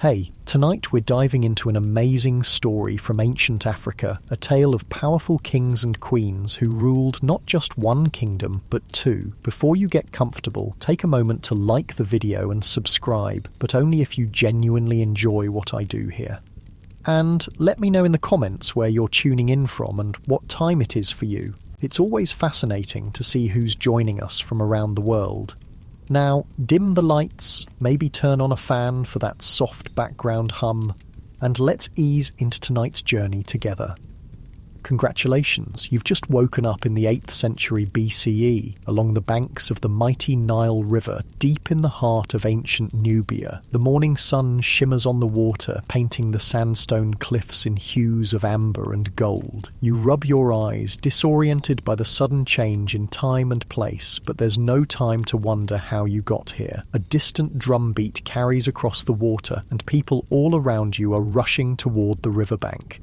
Hey, tonight we're diving into an amazing story from ancient Africa, a tale of powerful kings and queens who ruled not just one kingdom, but two. Before you get comfortable, take a moment to like the video and subscribe, but only if you genuinely enjoy what I do here. And let me know in the comments where you're tuning in from and what time it is for you. It's always fascinating to see who's joining us from around the world. Now, dim the lights, maybe turn on a fan for that soft background hum, and let's ease into tonight's journey together. Congratulations, you've just woken up in the 8th century BCE, along the banks of the mighty Nile River, deep in the heart of ancient Nubia. The morning sun shimmers on the water, painting the sandstone cliffs in hues of amber and gold. You rub your eyes, disoriented by the sudden change in time and place, but there's no time to wonder how you got here. A distant drumbeat carries across the water, and people all around you are rushing toward the riverbank.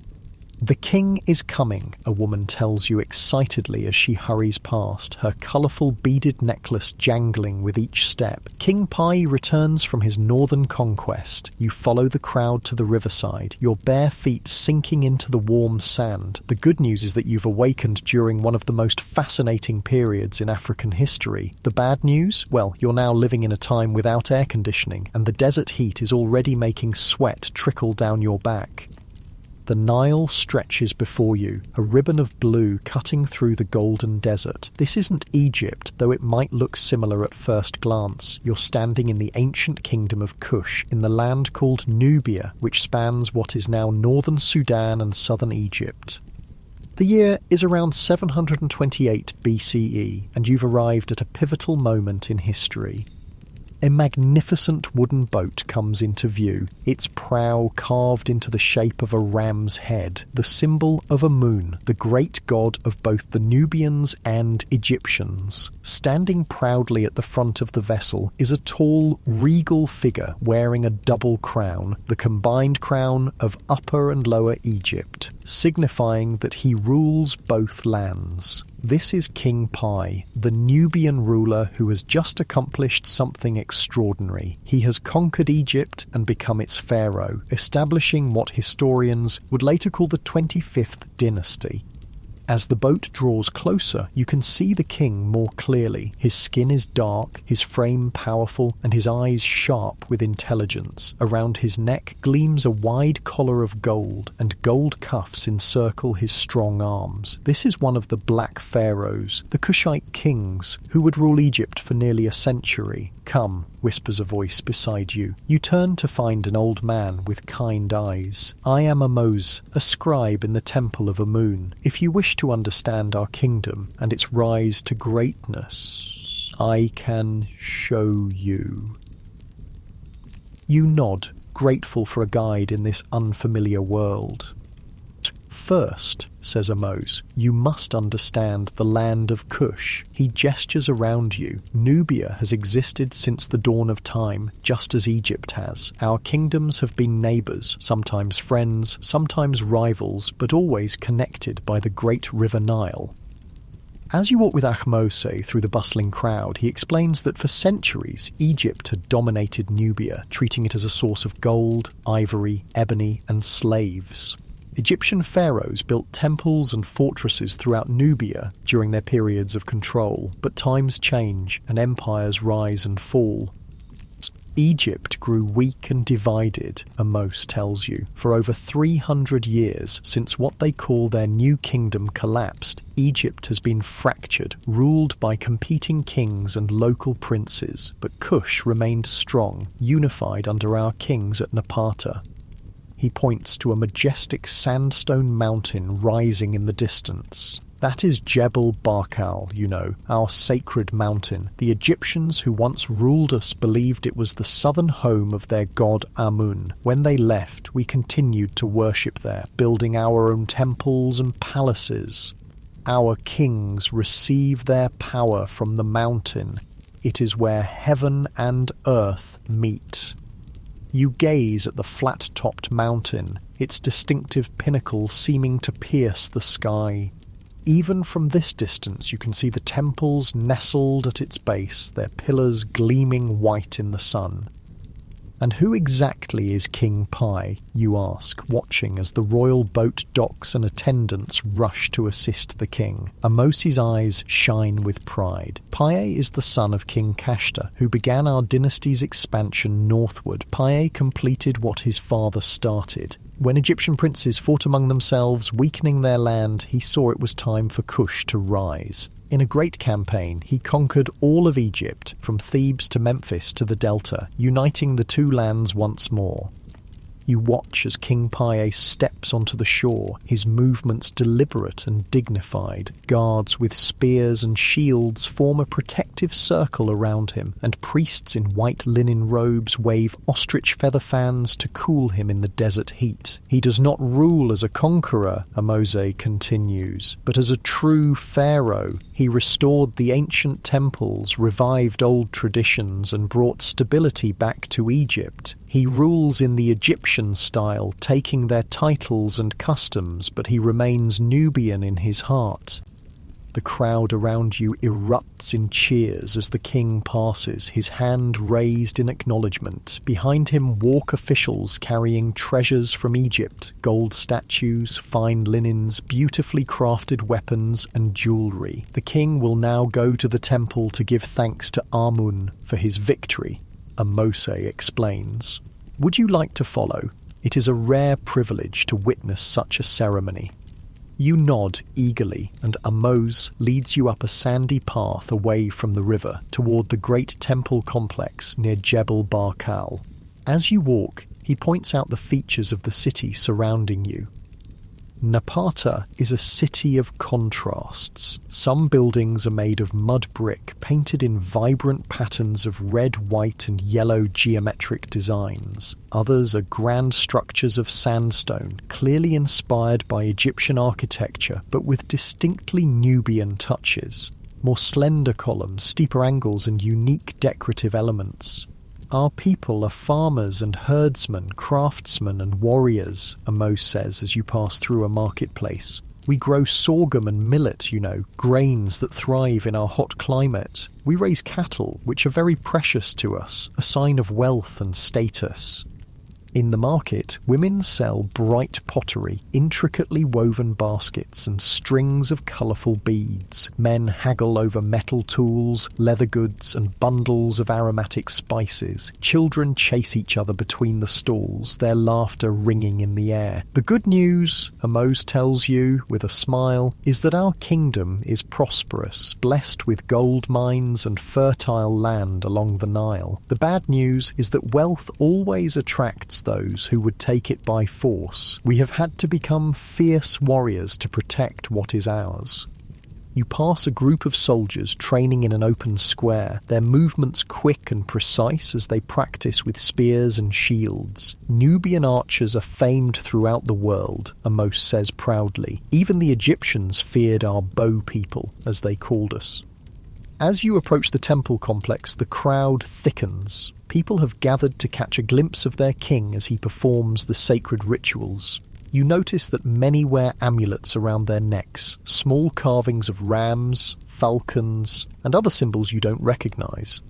"The king is coming," a woman tells you excitedly as she hurries past, her colourful beaded necklace jangling with each step. King Pi returns from his northern conquest. You follow the crowd to the riverside, your bare feet sinking into the warm sand. The good news is that you've awakened during one of the most fascinating periods in African history. The bad news? Well, you're now living in a time without air conditioning, and the desert heat is already making sweat trickle down your back. The Nile stretches before you, a ribbon of blue cutting through the golden desert. This isn't Egypt, though it might look similar at first glance. You're standing in the ancient kingdom of Kush, in the land called Nubia, which spans what is now northern Sudan and southern Egypt. The year is around 728 BCE, and you've arrived at a pivotal moment in history. A magnificent wooden boat comes into view, its prow carved into the shape of a ram's head, the symbol of Amun, the great god of both the Nubians and Egyptians. Standing proudly at the front of the vessel is a tall, regal figure wearing a double crown, the combined crown of Upper and Lower Egypt, signifying that he rules both lands. This is King Pi, the Nubian ruler who has just accomplished something extraordinary. He has conquered Egypt and become its pharaoh, establishing what historians would later call the 25th dynasty. As the boat draws closer, you can see the king more clearly. His skin is dark, his frame powerful, and his eyes sharp with intelligence. Around his neck gleams a wide collar of gold, and gold cuffs encircle his strong arms. This is one of the Black Pharaohs, the Kushite kings, who would rule Egypt for nearly a century. "Come," whispers a voice beside you. You turn to find an old man with kind eyes. "I am Amos, a scribe in the temple of Amun. If you wish to understand our kingdom and its rise to greatness, I can show you." You nod, grateful for a guide in this unfamiliar world. "First," says Amos, "you must understand the land of Kush." He gestures around you. "Nubia has existed since the dawn of time, just as Egypt has. Our kingdoms have been neighbours, sometimes friends, sometimes rivals, but always connected by the great river Nile." As you walk with Ahmose through the bustling crowd, he explains that for centuries Egypt had dominated Nubia, treating it as a source of gold, ivory, ebony, and slaves. Egyptian pharaohs built temples and fortresses throughout Nubia during their periods of control, but times change and empires rise and fall. Egypt grew weak and divided, Amos tells you, for over 300 years since what they call their new kingdom collapsed. Egypt has been fractured, ruled by competing kings and local princes, but Kush remained strong, unified under our kings at Napata. He points to a majestic sandstone mountain rising in the distance. "That is Jebel Barkal, you know, our sacred mountain. The Egyptians who once ruled us believed it was the southern home of their god Amun. When they left, we continued to worship there, building our own temples and palaces. Our kings receive their power from the mountain. It is where heaven and earth meet." You gaze at the flat-topped mountain, its distinctive pinnacle seeming to pierce the sky. Even from this distance you can see the temples nestled at its base, their pillars gleaming white in the sun. And who exactly is King Pi, you ask, watching as the royal boat docks and attendants rush to assist the king. Amos's eyes shine with pride. Pi is the son of King Kashta, who began our dynasty's expansion northward. Pi completed what his father started. When Egyptian princes fought among themselves, weakening their land, he saw it was time for Kush to rise. In a great campaign, he conquered all of Egypt, from Thebes to Memphis to the Delta, uniting the two lands once more. You watch as King Pi steps onto the shore, his movements deliberate and dignified. Guards with spears and shields form a protective circle around him, and priests in white linen robes wave ostrich feather fans to cool him in the desert heat. He does not rule as a conqueror, Amos continues, but as a true pharaoh. He restored the ancient temples, revived old traditions, and brought stability back to Egypt. He rules in the Egyptian style, taking their titles and customs, but he remains Nubian in his heart. The crowd around you erupts in cheers as the king passes, his hand raised in acknowledgement. Behind him walk officials carrying treasures from Egypt, gold statues, fine linens, beautifully crafted weapons and jewellery. The king will now go to the temple to give thanks to Amun for his victory, Mose explains. Would you like to follow? It is a rare privilege to witness such a ceremony. You nod eagerly, and Amos leads you up a sandy path away from the river toward the great temple complex near Jebel Barkal. As you walk, he points out the features of the city surrounding you. Napata is a city of contrasts. Some buildings are made of mud brick, painted in vibrant patterns of red, white and yellow geometric designs. Others are grand structures of sandstone, clearly inspired by Egyptian architecture, but with distinctly Nubian touches. More slender columns, steeper angles and unique decorative elements. Our people are farmers and herdsmen, craftsmen and warriors, Amos says as you pass through a marketplace. We grow sorghum and millet, grains that thrive in our hot climate. We raise cattle, which are very precious to us, a sign of wealth and status. In the market, women sell bright pottery, intricately woven baskets and strings of colourful beads. Men haggle over metal tools, leather goods and bundles of aromatic spices. Children chase each other between the stalls, their laughter ringing in the air. The good news, Amos tells you with a smile, is that our kingdom is prosperous, blessed with gold mines and fertile land along the Nile. The bad news is that wealth always attracts those who would take it by force. We have had to become fierce warriors to protect what is ours. You pass a group of soldiers training in an open square, their movements quick and precise as they practice with spears and shields. Nubian archers are famed throughout the world, Amos says proudly. Even the Egyptians feared our bow people, as they called us. As you approach the temple complex, the crowd thickens. People have gathered to catch a glimpse of their king as he performs the sacred rituals. You notice that many wear amulets around their necks, small carvings of rams, falcons, and other symbols you don't recognize.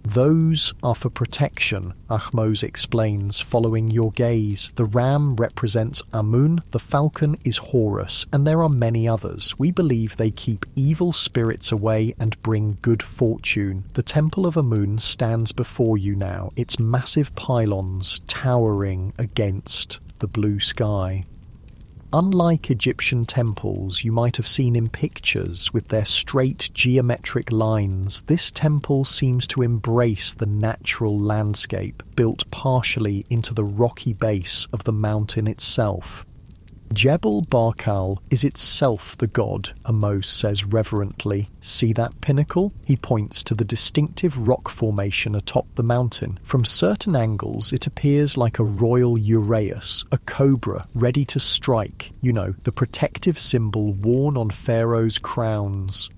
Those are for protection, Ahmose explains, following your gaze. The ram represents Amun, the falcon is Horus, and there are many others. We believe they keep evil spirits away and bring good fortune. The temple of Amun stands before you now, its massive pylons towering against the blue sky. Unlike Egyptian temples you might have seen in pictures with their straight geometric lines, this temple seems to embrace the natural landscape built partially into the rocky base of the mountain itself. Jebel Barkal is itself the god, Amos says reverently. See that pinnacle? He points to the distinctive rock formation atop the mountain. From certain angles it appears like a royal uraeus, a cobra ready to strike. The protective symbol worn on pharaohs' crowns.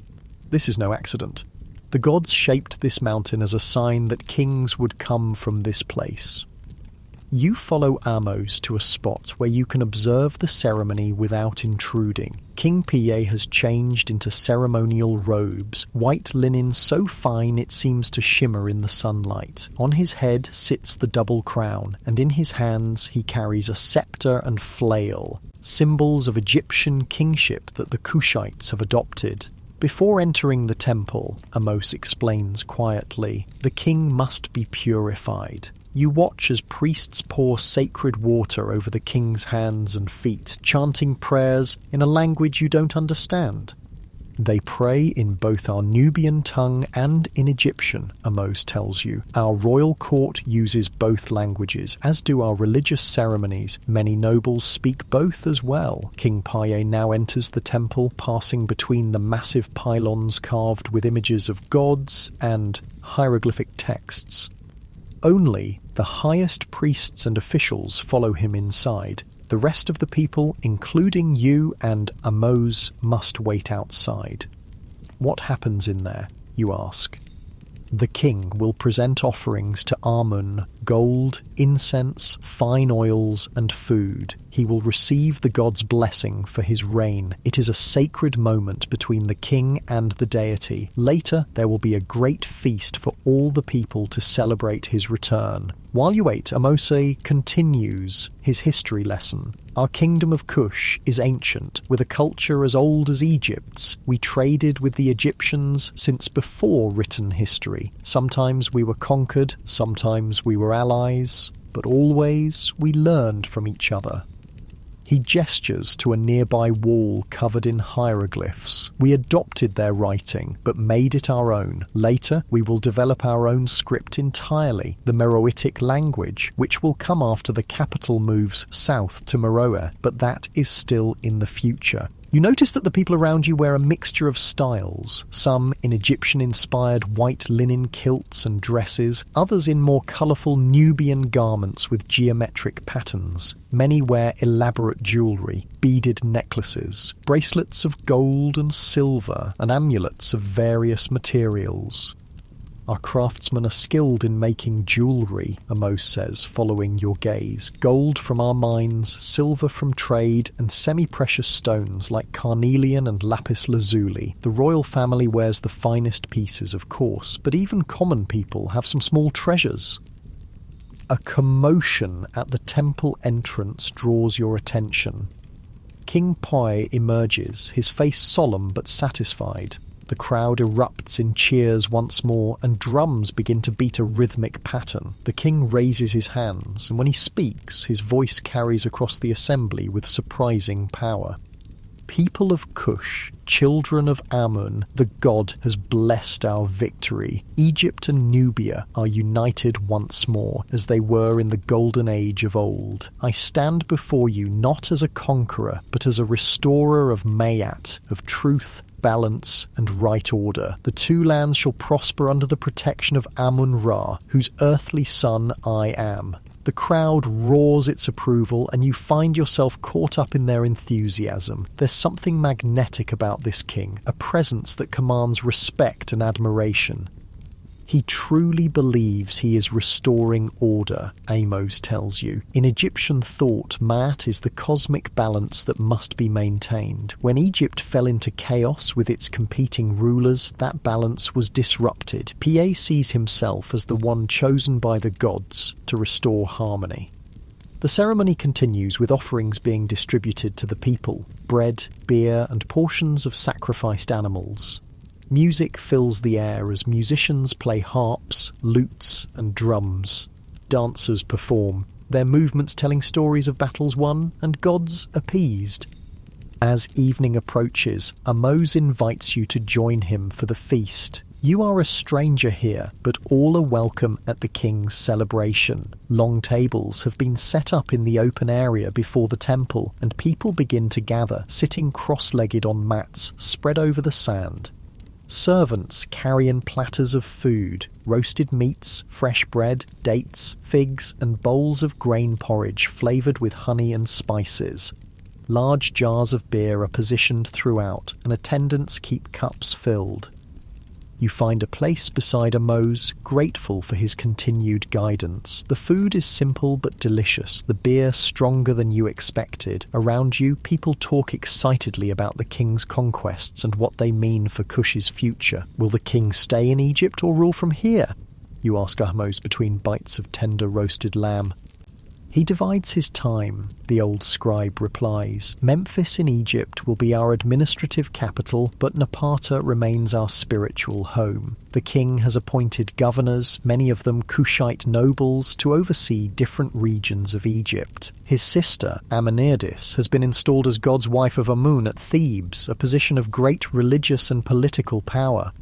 This is no accident. The gods shaped this mountain as a sign that kings would come from this place. You follow Amos to a spot where you can observe the ceremony without intruding. King Pa has changed into ceremonial robes, white linen so fine it seems to shimmer in the sunlight. On his head sits the double crown, and in his hands he carries a scepter and flail, symbols of Egyptian kingship that the Cushites have adopted. Before entering the temple, Amos explains quietly, the king must be purified. You watch as priests pour sacred water over the king's hands and feet, chanting prayers in a language you don't understand. They pray in both our Nubian tongue and in Egyptian, Amos tells you. Our royal court uses both languages, as do our religious ceremonies. Many nobles speak both as well. King Pa now enters the temple, passing between the massive pylons carved with images of gods and hieroglyphic texts. Only the highest priests and officials follow him inside. The rest of the people, including you and Amos, must wait outside. What happens in there, you ask? The king will present offerings to Amun, gold, incense, fine oils, and food. He will receive the god's blessing for his reign. It is a sacred moment between the king and the deity. Later, there will be a great feast for all the people to celebrate his return. While you wait, Amos continues his history lesson. Our kingdom of Kush is ancient, with a culture as old as Egypt's. We traded with the Egyptians since before written history. Sometimes we were conquered, sometimes we were allies, but always we learned from each other. He gestures to a nearby wall covered in hieroglyphs. We adopted their writing, but made it our own. Later, we will develop our own script entirely, the Meroitic language, which will come after the capital moves south to Meroe, but that is still in the future. You notice that the people around you wear a mixture of styles, some in Egyptian-inspired white linen kilts and dresses, others in more colourful Nubian garments with geometric patterns. Many wear elaborate jewellery, beaded necklaces, bracelets of gold and silver, and amulets of various materials. Our craftsmen are skilled in making jewellery, Amos says, following your gaze. Gold from our mines, silver from trade, and semi-precious stones like carnelian and lapis lazuli. The royal family wears the finest pieces, of course, but even common people have some small treasures. A commotion at the temple entrance draws your attention. King Poi emerges, his face solemn but satisfied. The crowd erupts in cheers once more, and drums begin to beat a rhythmic pattern. The king raises his hands, and when he speaks, his voice carries across the assembly with surprising power. People of Kush, children of Amun, the god has blessed our victory. Egypt and Nubia are united once more, as they were in the golden age of old. I stand before you not as a conqueror, but as a restorer of Mayat, of truth, balance, and right order. The two lands shall prosper under the protection of Amun-Ra, whose earthly son I am. The crowd roars its approval, and you find yourself caught up in their enthusiasm. There's something magnetic about this king, a presence that commands respect and admiration. He truly believes he is restoring order, Amos tells you. In Egyptian thought, Ma'at is the cosmic balance that must be maintained. When Egypt fell into chaos with its competing rulers, that balance was disrupted. Pa sees himself as the one chosen by the gods to restore harmony. The ceremony continues with offerings being distributed to the people, bread, beer, and portions of sacrificed animals. Music fills the air as musicians play harps, lutes, and drums. Dancers perform, their movements telling stories of battles won and gods appeased. As evening approaches, Amos invites you to join him for the feast. You are a stranger here, but all are welcome at the king's celebration. Long tables have been set up in the open area before the temple, and people begin to gather, sitting cross-legged on mats spread over the sand. Servants carry in platters of food, roasted meats, fresh bread, dates, figs, and bowls of grain porridge flavoured with honey and spices. Large jars of beer are positioned throughout, and attendants keep cups filled. You find a place beside Ahmose, grateful for his continued guidance. The food is simple but delicious, the beer stronger than you expected. Around you, people talk excitedly about the king's conquests and what they mean for Kush's future. Will the king stay in Egypt or rule from here? You ask Ahmose between bites of tender roasted lamb. He divides his time, the old scribe replies. Memphis in Egypt will be our administrative capital, but Napata remains our spiritual home. The king has appointed governors, many of them Kushite nobles, to oversee different regions of Egypt. His sister, Amenirdis, has been installed as God's wife of Amun at Thebes, a position of great religious and political power.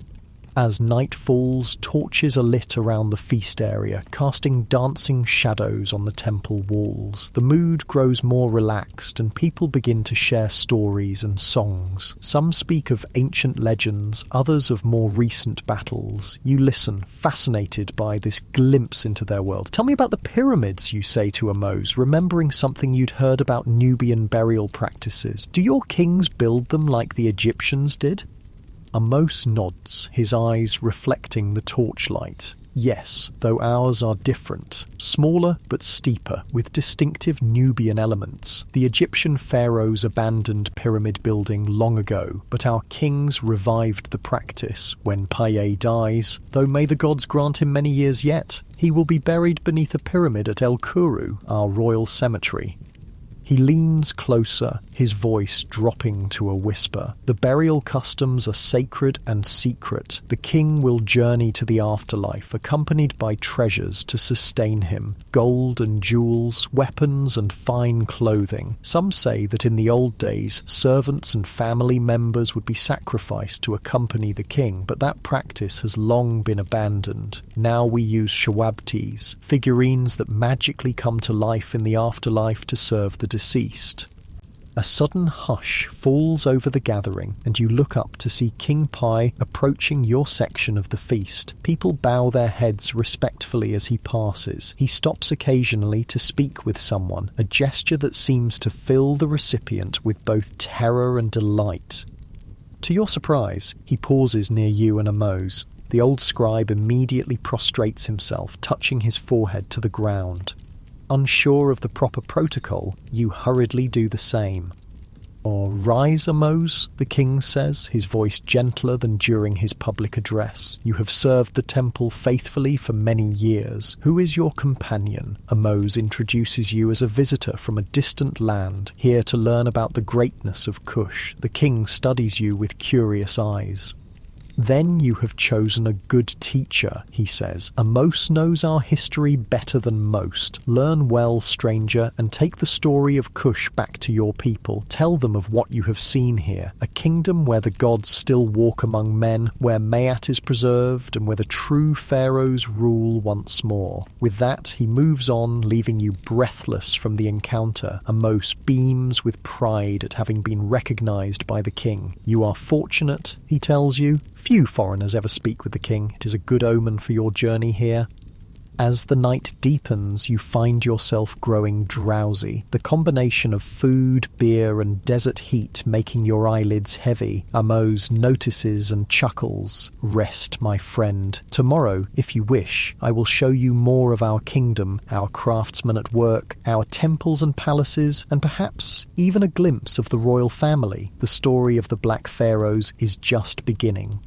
As night falls, torches are lit around the feast area, casting dancing shadows on the temple walls. The mood grows more relaxed and people begin to share stories and songs. Some speak of ancient legends, others of more recent battles. You listen, fascinated by this glimpse into their world. Tell me about the pyramids, you say to Ahmose, remembering something you'd heard about Nubian burial practices. Do your kings build them like the Egyptians did? Ahmose nods, his eyes reflecting the torchlight. Yes, though ours are different. Smaller but steeper, with distinctive Nubian elements. The Egyptian pharaohs abandoned pyramid building long ago, but our kings revived the practice. When Paye dies, though may the gods grant him many years yet, he will be buried beneath a pyramid at El Kuru, our royal cemetery. He leans closer, his voice dropping to a whisper. The burial customs are sacred and secret. The king will journey to the afterlife, accompanied by treasures to sustain him. Gold and jewels, weapons and fine clothing. Some say that in the old days, servants and family members would be sacrificed to accompany the king, but that practice has long been abandoned. Now we use shawabtis, figurines that magically come to life in the afterlife to serve the deceased. A sudden hush falls over the gathering, and you look up to see King Pi approaching your section of the feast. People bow their heads respectfully as he passes. He stops occasionally to speak with someone, a gesture that seems to fill the recipient with both terror and delight. To your surprise, he pauses near you and Ahmose. The old scribe immediately prostrates himself, touching his forehead to the ground. Unsure of the proper protocol, you hurriedly do the same. "Rise, Ahmose," the king says, his voice gentler than during his public address. "You have served the temple faithfully for many years. Who is your companion?" Ahmose introduces you as a visitor from a distant land, here to learn about the greatness of Kush. The king studies you with curious eyes. "Then you have chosen a good teacher," he says. "Ahmose knows our history better than most. Learn well, stranger, and take the story of Kush back to your people. Tell them of what you have seen here. A kingdom where the gods still walk among men, where Maat is preserved, and where the true pharaohs rule once more." With that, he moves on, leaving you breathless from the encounter. Ahmose beams with pride at having been recognized by the king. "You are fortunate," he tells you. "Few foreigners ever speak with the king. It is a good omen for your journey here." As the night deepens, you find yourself growing drowsy, the combination of food, beer, and desert heat making your eyelids heavy. Ahmose notices and chuckles. "Rest, my friend. Tomorrow, if you wish, I will show you more of our kingdom, our craftsmen at work, our temples and palaces, and perhaps even a glimpse of the royal family. The story of the Black Pharaohs is just beginning."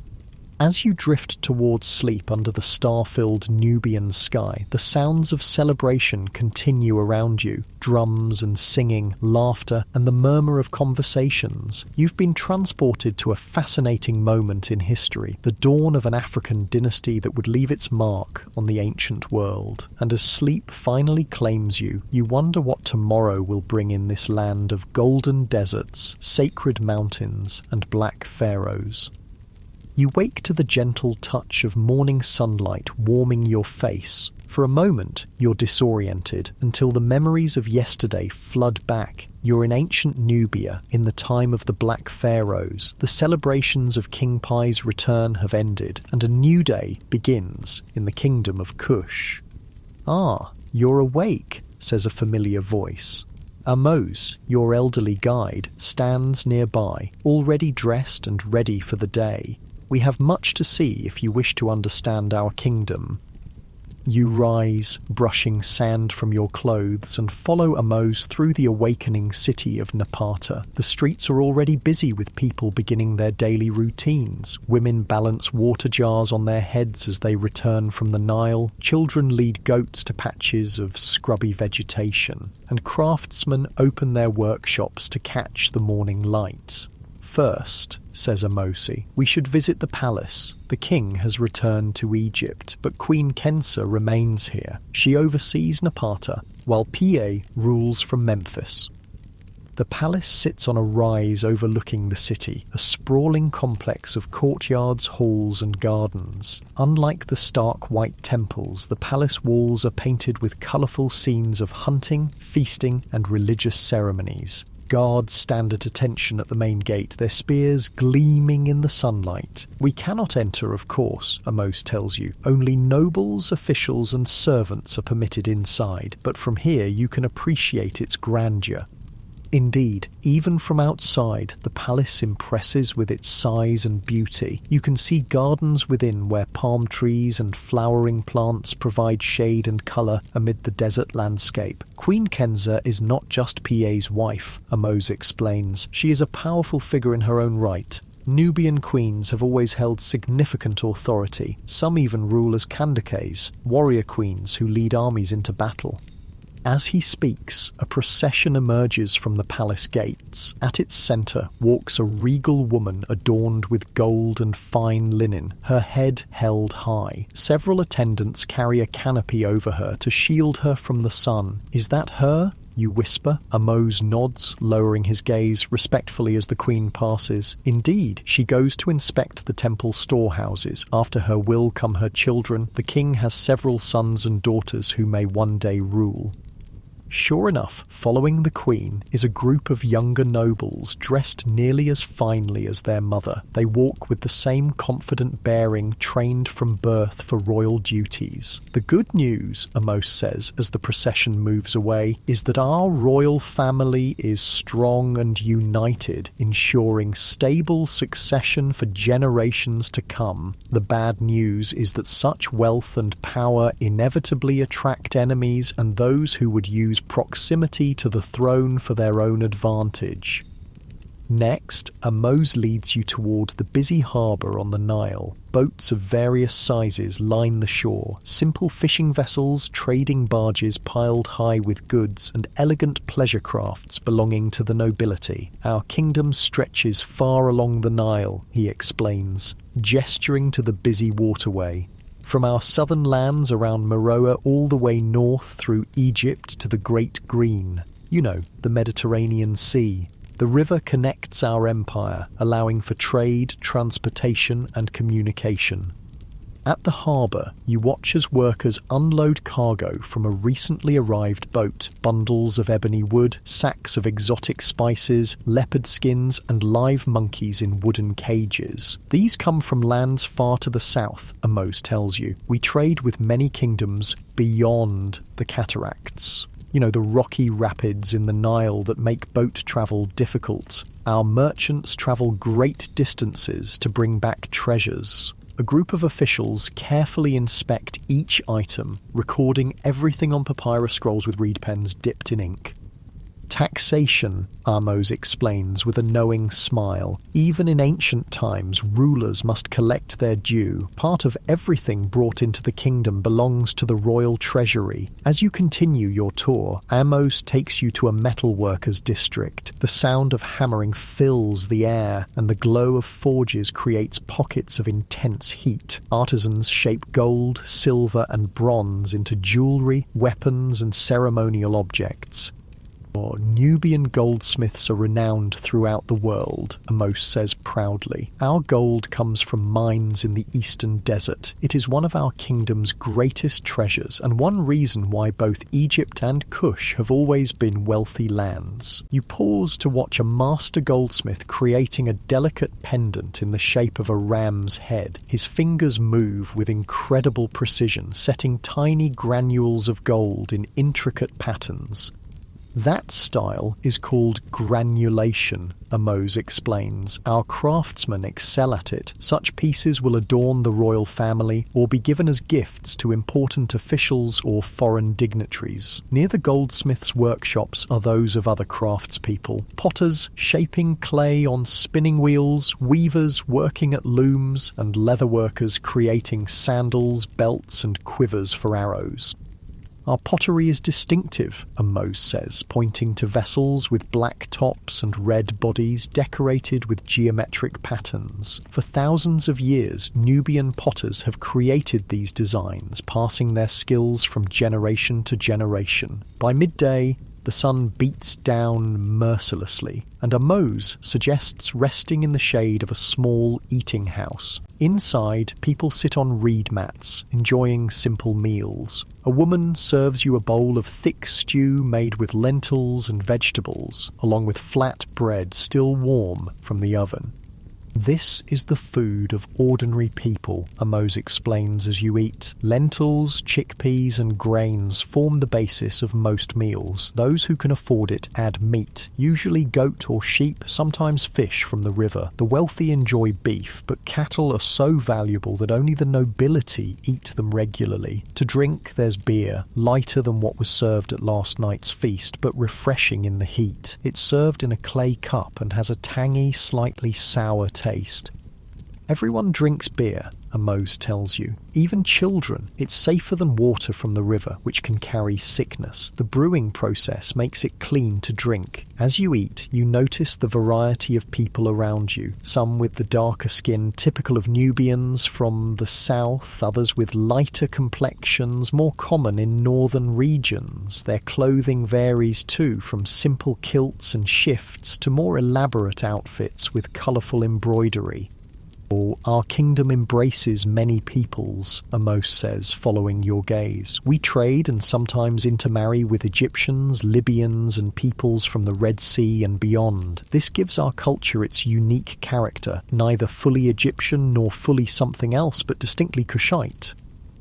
As you drift towards sleep under the star-filled Nubian sky, the sounds of celebration continue around you. Drums and singing, laughter, and the murmur of conversations. You've been transported to a fascinating moment in history, the dawn of an African dynasty that would leave its mark on the ancient world. And as sleep finally claims you, you wonder what tomorrow will bring in this land of golden deserts, sacred mountains, and black pharaohs. You wake to the gentle touch of morning sunlight warming your face. For a moment, you're disoriented until the memories of yesterday flood back. You're in ancient Nubia, in the time of the Black Pharaohs. The celebrations of King Pi's return have ended, and a new day begins in the kingdom of Kush. "Ah, you're awake," says a familiar voice. Ahmose, your elderly guide, stands nearby, already dressed and ready for the day. We have much to see if you wish to understand our kingdom. You rise, brushing sand from your clothes, and follow Amos through the awakening city of Napata. The streets are already busy with people beginning their daily routines. Women balance water jars on their heads as they return from the Nile. Children lead goats to patches of scrubby vegetation. And craftsmen open their workshops to catch the morning light. First, says Amosi, we should visit the palace. The king has returned to Egypt, but Queen Kensa remains here. She oversees Napata, while Pa rules from Memphis. The palace sits on a rise overlooking the city, a sprawling complex of courtyards, halls and gardens. Unlike the stark white temples, the palace walls are painted with colourful scenes of hunting, feasting and religious ceremonies. Guards stand at attention at the main gate, their spears gleaming in the sunlight. We cannot enter, of course, Amos tells you. Only nobles, officials and servants are permitted inside, but from here you can appreciate its grandeur. Indeed, even from outside, the palace impresses with its size and beauty. You can see gardens within where palm trees and flowering plants provide shade and colour amid the desert landscape. Queen Kensa is not just Pa's wife, Amos explains. She is a powerful figure in her own right. Nubian queens have always held significant authority. Some even rule as Kandake's, warrior queens who lead armies into battle. As he speaks, a procession emerges from the palace gates. At its centre walks a regal woman adorned with gold and fine linen, her head held high. Several attendants carry a canopy over her to shield her from the sun. Is that her? You whisper. Amos nods, lowering his gaze respectfully as the queen passes. Indeed, she goes to inspect the temple storehouses. After her will come her children. The king has several sons and daughters who may one day rule. Sure enough, following the queen is a group of younger nobles dressed nearly as finely as their mother. They walk with the same confident bearing trained from birth for royal duties. The good news, Amos says as the procession moves away, is that our royal family is strong and united, ensuring stable succession for generations to come. The bad news is that such wealth and power inevitably attract enemies and those who would use proximity to the throne for their own advantage. Next, Amos leads you toward the busy harbour on the Nile. Boats of various sizes line the shore. Simple fishing vessels, trading barges piled high with goods, and elegant pleasure crafts belonging to the nobility. Our kingdom stretches far along the Nile, he explains, gesturing to the busy waterway. From our southern lands around Meroe all the way north through Egypt to the Great Green. You know, the Mediterranean Sea. The river connects our empire, allowing for trade, transportation and communication. At the harbour, you watch as workers unload cargo from a recently arrived boat. Bundles of ebony wood, sacks of exotic spices, leopard skins and live monkeys in wooden cages. These come from lands far to the south, Amos tells you. We trade with many kingdoms beyond the cataracts. You know, the rocky rapids in the Nile that make boat travel difficult. Our merchants travel great distances to bring back treasures. A group of officials carefully inspect each item, recording everything on papyrus scrolls with reed pens dipped in ink. Taxation, Amos explains with a knowing smile. Even in ancient times, rulers must collect their due. Part of everything brought into the kingdom belongs to the royal treasury. As you continue your tour, Amos takes you to a metalworkers' district. The sound of hammering fills the air, and the glow of forges creates pockets of intense heat. Artisans shape gold, silver and bronze into jewellery, weapons and ceremonial objects. Nubian goldsmiths are renowned throughout the world, Amos says proudly. Our gold comes from mines in the eastern desert. It is one of our kingdom's greatest treasures, and one reason why both Egypt and Kush have always been wealthy lands. You pause to watch a master goldsmith creating a delicate pendant in the shape of a ram's head. His fingers move with incredible precision, setting tiny granules of gold in intricate patterns. That style is called granulation, Amos explains. Our craftsmen excel at it. Such pieces will adorn the royal family or be given as gifts to important officials or foreign dignitaries. Near the goldsmiths' workshops are those of other craftspeople. Potters shaping clay on spinning wheels, weavers working at looms, and leatherworkers creating sandals, belts, and quivers for arrows. Our pottery is distinctive, Amos says, pointing to vessels with black tops and red bodies decorated with geometric patterns. For thousands of years, Nubian potters have created these designs, passing their skills from generation to generation. By midday, the sun beats down mercilessly, and Amos suggests resting in the shade of a small eating house. Inside, people sit on reed mats, enjoying simple meals. A woman serves you a bowl of thick stew made with lentils and vegetables, along with flat bread still warm from the oven. This is the food of ordinary people, Amos explains as you eat. Lentils, chickpeas and grains form the basis of most meals. Those who can afford it add meat, usually goat or sheep, sometimes fish from the river. The wealthy enjoy beef, but cattle are so valuable that only the nobility eat them regularly. To drink, there's beer, lighter than what was served at last night's feast, but refreshing in the heat. It's served in a clay cup and has a tangy, slightly sour taste. Everyone drinks beer, Amos tells you. Even children. It's safer than water from the river, which can carry sickness. The brewing process makes it clean to drink. As you eat, you notice the variety of people around you. Some with the darker skin typical of Nubians from the south, others with lighter complexions, more common in northern regions. Their clothing varies too, from simple kilts and shifts to more elaborate outfits with colourful embroidery. Our kingdom embraces many peoples, Amos says, following your gaze. We trade and sometimes intermarry with Egyptians, Libyans, and peoples from the Red Sea and beyond. This gives our culture its unique character, neither fully Egyptian nor fully something else, but distinctly Kushite.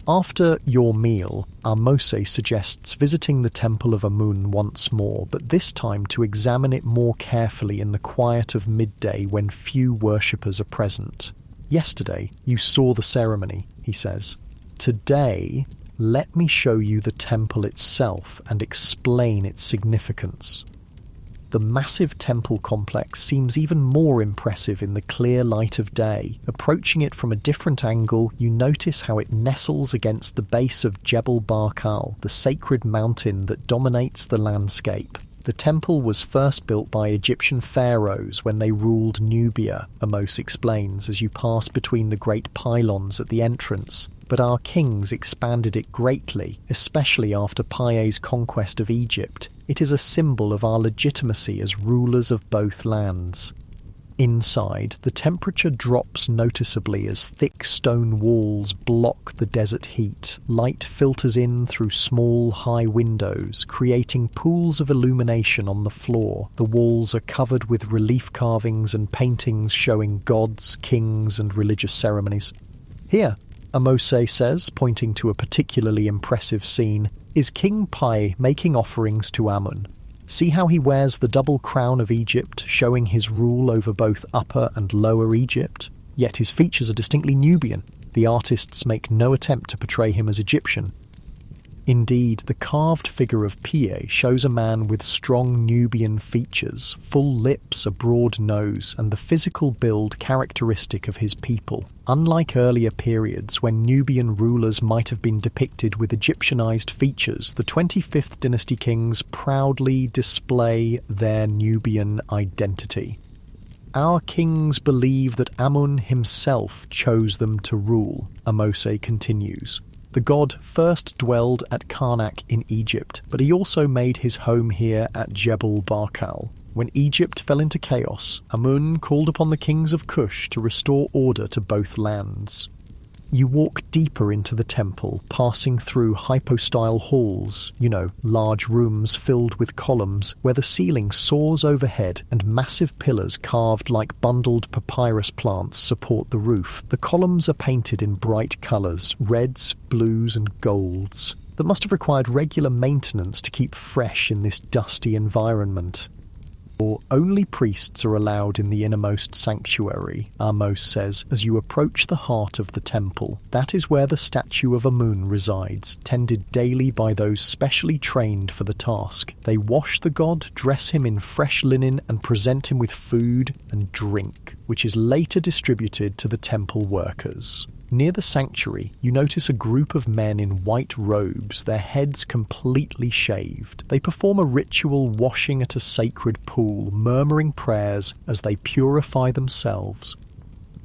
After your meal, Amos suggests visiting the Temple of Amun once more, but this time to examine it more carefully in the quiet of midday when few worshippers are present. Yesterday, you saw the ceremony, he says. Today, let me show you the temple itself and explain its significance. The massive temple complex seems even more impressive in the clear light of day. Approaching it from a different angle, you notice how it nestles against the base of Jebel Barkal, the sacred mountain that dominates the landscape. The temple was first built by Egyptian pharaohs when they ruled Nubia, Amos explains as you pass between the great pylons at the entrance. But our kings expanded it greatly, especially after Paye's conquest of Egypt. It is a symbol of our legitimacy as rulers of both lands. Inside, the temperature drops noticeably as thick stone walls block the desert heat. Light filters in through small, high windows, creating pools of illumination on the floor. The walls are covered with relief carvings and paintings showing gods, kings, and religious ceremonies. Here, Amos says, pointing to a particularly impressive scene, is King Pai making offerings to Amun. See how he wears the double crown of Egypt, showing his rule over both Upper and Lower Egypt? Yet his features are distinctly Nubian. The artists make no attempt to portray him as Egyptian. Indeed, the carved figure of Pie shows a man with strong Nubian features, full lips, a broad nose, and the physical build characteristic of his people. Unlike earlier periods when Nubian rulers might have been depicted with Egyptianized features, the 25th dynasty kings proudly display their Nubian identity. Our kings believe that Amun himself chose them to rule, Amos continues. The god first dwelled at Karnak in Egypt, but he also made his home here at Jebel Barkal. When Egypt fell into chaos, Amun called upon the kings of Kush to restore order to both lands. You walk deeper into the temple, passing through hypostyle halls, large rooms filled with columns where the ceiling soars overhead and massive pillars carved like bundled papyrus plants support the roof. The columns are painted in bright colours, reds, blues and golds. that must have required regular maintenance to keep fresh in this dusty environment. Or only priests are allowed in the innermost sanctuary, Amos says, as you approach the heart of the temple. That is where the statue of Amun resides, tended daily by those specially trained for the task. They wash the god, dress him in fresh linen, and present him with food and drink, which is later distributed to the temple workers. Near the sanctuary, you notice a group of men in white robes, their heads completely shaved. They perform a ritual washing at a sacred pool, murmuring prayers as they purify themselves.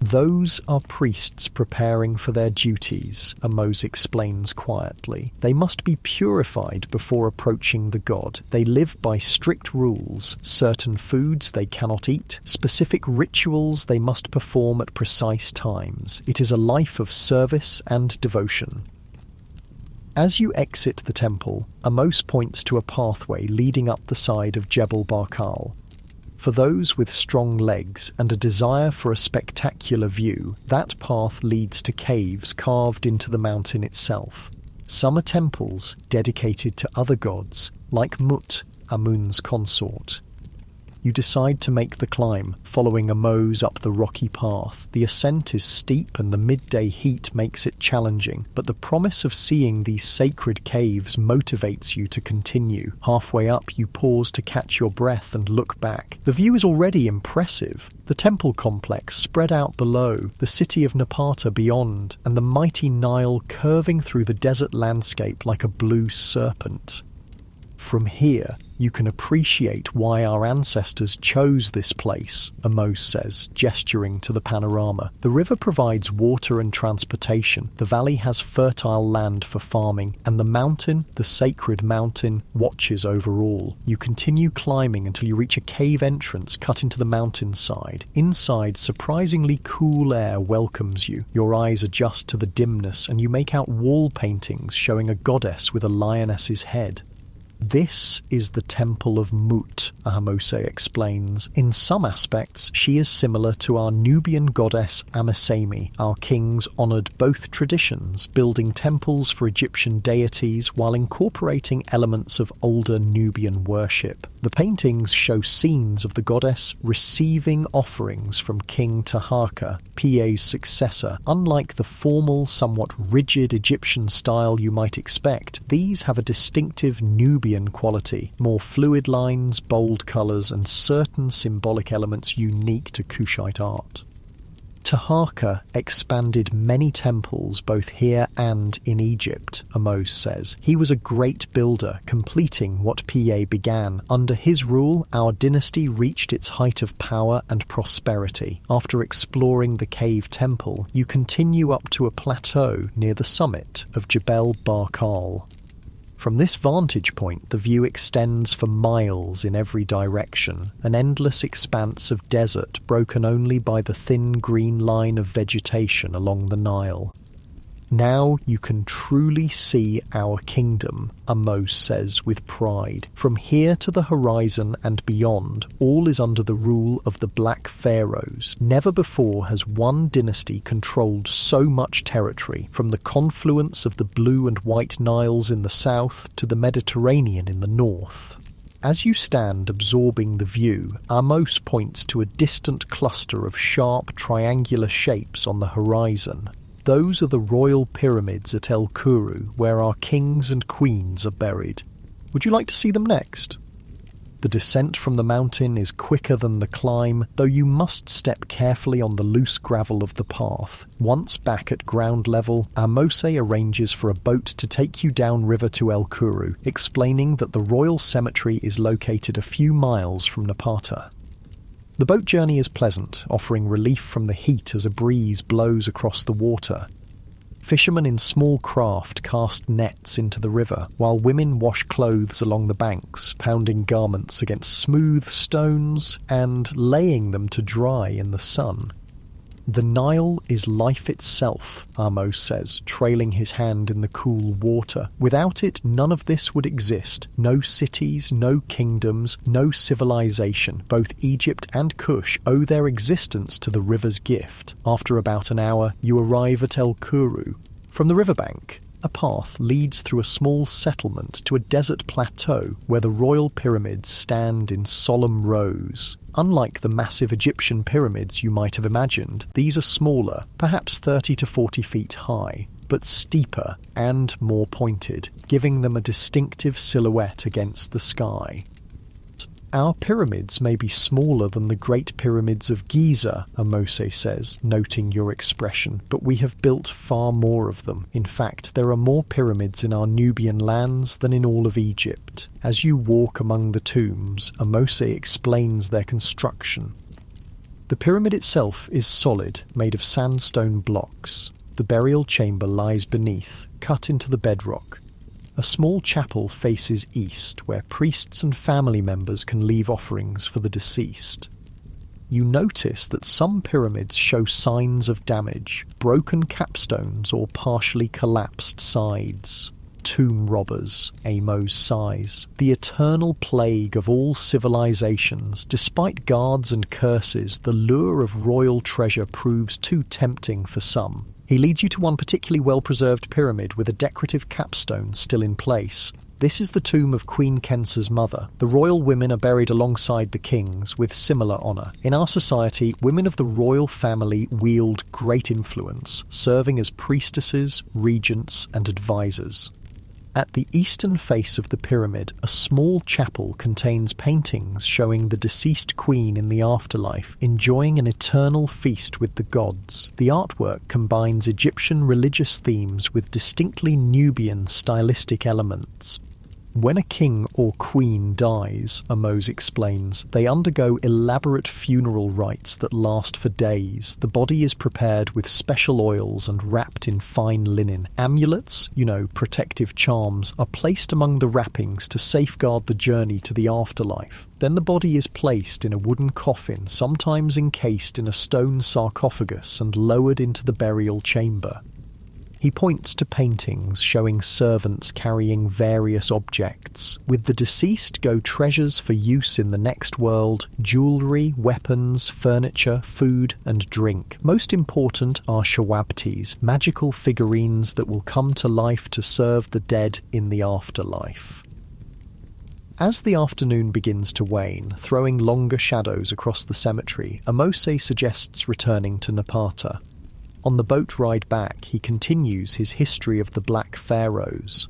Those are priests preparing for their duties, Amos explains quietly. They must be purified before approaching the god. They live by strict rules, certain foods they cannot eat, specific rituals they must perform at precise times. It is a life of service and devotion. As you exit the temple, Amos points to a pathway leading up the side of Jebel Barkal. For those with strong legs and a desire for a spectacular view, that path leads to caves carved into the mountain itself. Some are temples dedicated to other gods, like Mut, Amun's consort. You decide to make the climb, following Amos up the rocky path. The ascent is steep and the midday heat makes it challenging, but the promise of seeing these sacred caves motivates you to continue. Halfway up, you pause to catch your breath and look back. The view is already impressive. The temple complex spread out below, the city of Napata beyond, and the mighty Nile curving through the desert landscape like a blue serpent. From here, you can appreciate why our ancestors chose this place, Amos says, gesturing to the panorama. The river provides water and transportation, the valley has fertile land for farming, and the mountain, the sacred mountain, watches over all. You continue climbing until you reach a cave entrance cut into the mountainside. Inside, surprisingly cool air welcomes you. Your eyes adjust to the dimness, and you make out wall paintings showing a goddess with a lioness's head. This is the Temple of Mut, Ahmose explains. In some aspects, she is similar to our Nubian goddess Amisemi. Our kings honoured both traditions, building temples for Egyptian deities while incorporating elements of older Nubian worship. The paintings show scenes of the goddess receiving offerings from King Taharqa, PA's successor. Unlike the formal, somewhat rigid Egyptian style you might expect, these have a distinctive Nubian quality, more fluid lines, bold colours, and certain symbolic elements unique to Kushite art. Taharqa expanded many temples both here and in Egypt, Amos says. He was a great builder, completing what PA began. Under his rule, our dynasty reached its height of power and prosperity. After exploring the cave temple, you continue up to a plateau near the summit of Jebel Barkal. From this vantage point, the view extends for miles in every direction, an endless expanse of desert broken only by the thin green line of vegetation along the Nile. Now you can truly see our kingdom, Amos says with pride. From here to the horizon and beyond, all is under the rule of the Black Pharaohs. Never before has one dynasty controlled so much territory, from the confluence of the Blue and White Niles in the south to the Mediterranean in the north. As you stand absorbing the view, Amos points to a distant cluster of sharp triangular shapes on the horizon. Those are the royal pyramids at El Kuru, where our kings and queens are buried. Would you like to see them next? The descent from the mountain is quicker than the climb, though you must step carefully on the loose gravel of the path. Once back at ground level, Ahmose arranges for a boat to take you downriver to El Kuru, explaining that the royal cemetery is located a few miles from Napata. The boat journey is pleasant, offering relief from the heat as a breeze blows across the water. Fishermen in small craft cast nets into the river, while women wash clothes along the banks, pounding garments against smooth stones and laying them to dry in the sun. The Nile is life itself, Amos says, trailing his hand in the cool water. Without it, none of this would exist. No cities, no kingdoms, no civilization. Both Egypt and Kush owe their existence to the river's gift. After about an hour, you arrive at El Kuru. From the riverbank, A path leads through a small settlement to a desert plateau where the royal pyramids stand in solemn rows. Unlike the massive Egyptian pyramids you might have imagined, these are smaller, perhaps 30 to 40 feet high, but steeper and more pointed, giving them a distinctive silhouette against the sky. Our pyramids may be smaller than the Great Pyramids of Giza, Amose says, noting your expression, but we have built far more of them. In fact, there are more pyramids in our Nubian lands than in all of Egypt. As you walk among the tombs, Amose explains their construction. The pyramid itself is solid, made of sandstone blocks. The burial chamber lies beneath, cut into the bedrock. A small chapel faces east, where priests and family members can leave offerings for the deceased. You notice that some pyramids show signs of damage, broken capstones or partially collapsed sides. Tomb robbers, Amos sighs. The eternal plague of all civilizations. Despite guards and curses, the lure of royal treasure proves too tempting for some. He leads you to one particularly well-preserved pyramid with a decorative capstone still in place. This is the tomb of Queen Kensa's mother. The royal women are buried alongside the kings with similar honour. In our society, women of the royal family wield great influence, serving as priestesses, regents and advisors. At the eastern face of the pyramid, a small chapel contains paintings showing the deceased queen in the afterlife, enjoying an eternal feast with the gods. The artwork combines Egyptian religious themes with distinctly Nubian stylistic elements. When a king or queen dies, Amos explains, they undergo elaborate funeral rites that last for days. The body is prepared with special oils and wrapped in fine linen. Amulets, protective charms, are placed among the wrappings to safeguard the journey to the afterlife. Then the body is placed in a wooden coffin, sometimes encased in a stone sarcophagus, and lowered into the burial chamber. He points to paintings showing servants carrying various objects. With the deceased go treasures for use in the next world, jewellery, weapons, furniture, food and drink. Most important are shawabtis, magical figurines that will come to life to serve the dead in the afterlife. As the afternoon begins to wane, throwing longer shadows across the cemetery, Amose suggests returning to Napata. On the boat ride back, he continues his history of the Black Pharaohs.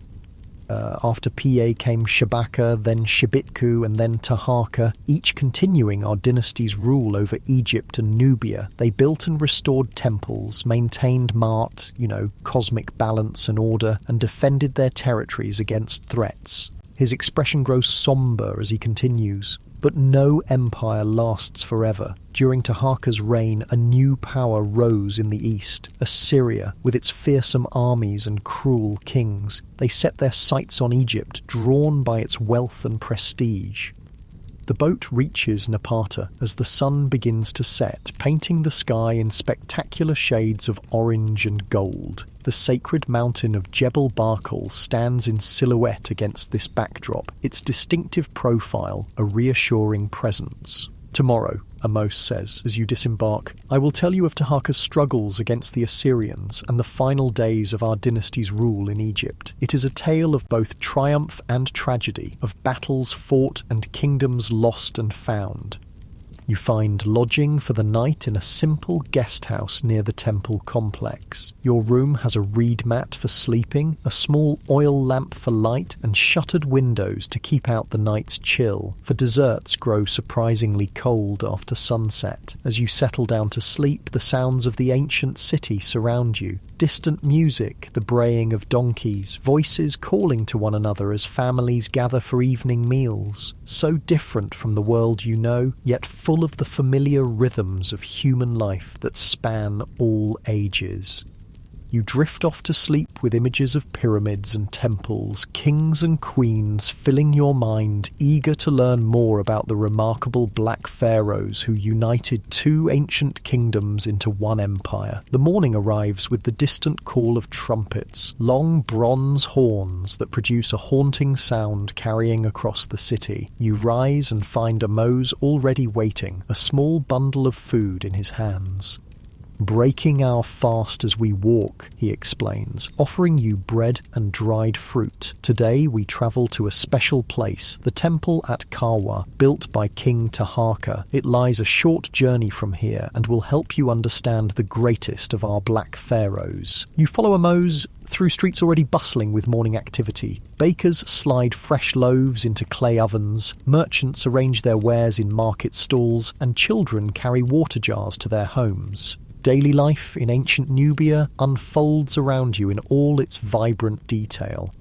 After Pa came Shabaka, then Shibitku, and then Taharka, each continuing our dynasty's rule over Egypt and Nubia. They built and restored temples, maintained Ma'at, cosmic balance and order, and defended their territories against threats. His expression grows somber as he continues. But no empire lasts forever. During Taharka's reign, a new power rose in the east, Assyria, with its fearsome armies and cruel kings. They set their sights on Egypt, drawn by its wealth and prestige. The boat reaches Napata as the sun begins to set, painting the sky in spectacular shades of orange and gold. The sacred mountain of Jebel Barkal stands in silhouette against this backdrop, its distinctive profile a reassuring presence. Tomorrow, Amos says, as you disembark, I will tell you of Taharka's struggles against the Assyrians and the final days of our dynasty's rule in Egypt. It is a tale of both triumph and tragedy, of battles fought and kingdoms lost and found. You find lodging for the night in a simple guest house near the temple complex. Your room has a reed mat for sleeping, a small oil lamp for light, and shuttered windows to keep out the night's chill, for deserts grow surprisingly cold after sunset. As you settle down to sleep, the sounds of the ancient city surround you. Distant music, the braying of donkeys, voices calling to one another as families gather for evening meals. So different from the world you know, yet full of the familiar rhythms of human life that span all ages. You drift off to sleep with images of pyramids and temples, kings and queens filling your mind, eager to learn more about the remarkable Black Pharaohs who united two ancient kingdoms into one empire. The morning arrives with the distant call of trumpets, long bronze horns that produce a haunting sound carrying across the city. You rise and find Amos already waiting, a small bundle of food in his hands. breaking our fast as we walk, he explains, offering you bread and dried fruit. Today we travel to a special place, the temple at Kawa, built by King Taharka. It lies a short journey from here and will help you understand the greatest of our black pharaohs. You follow Amos through streets already bustling with morning activity. Bakers slide fresh loaves into clay ovens, merchants arrange their wares in market stalls, and children carry water jars to their homes. Daily life in ancient Nubia unfolds around you in all its vibrant detail.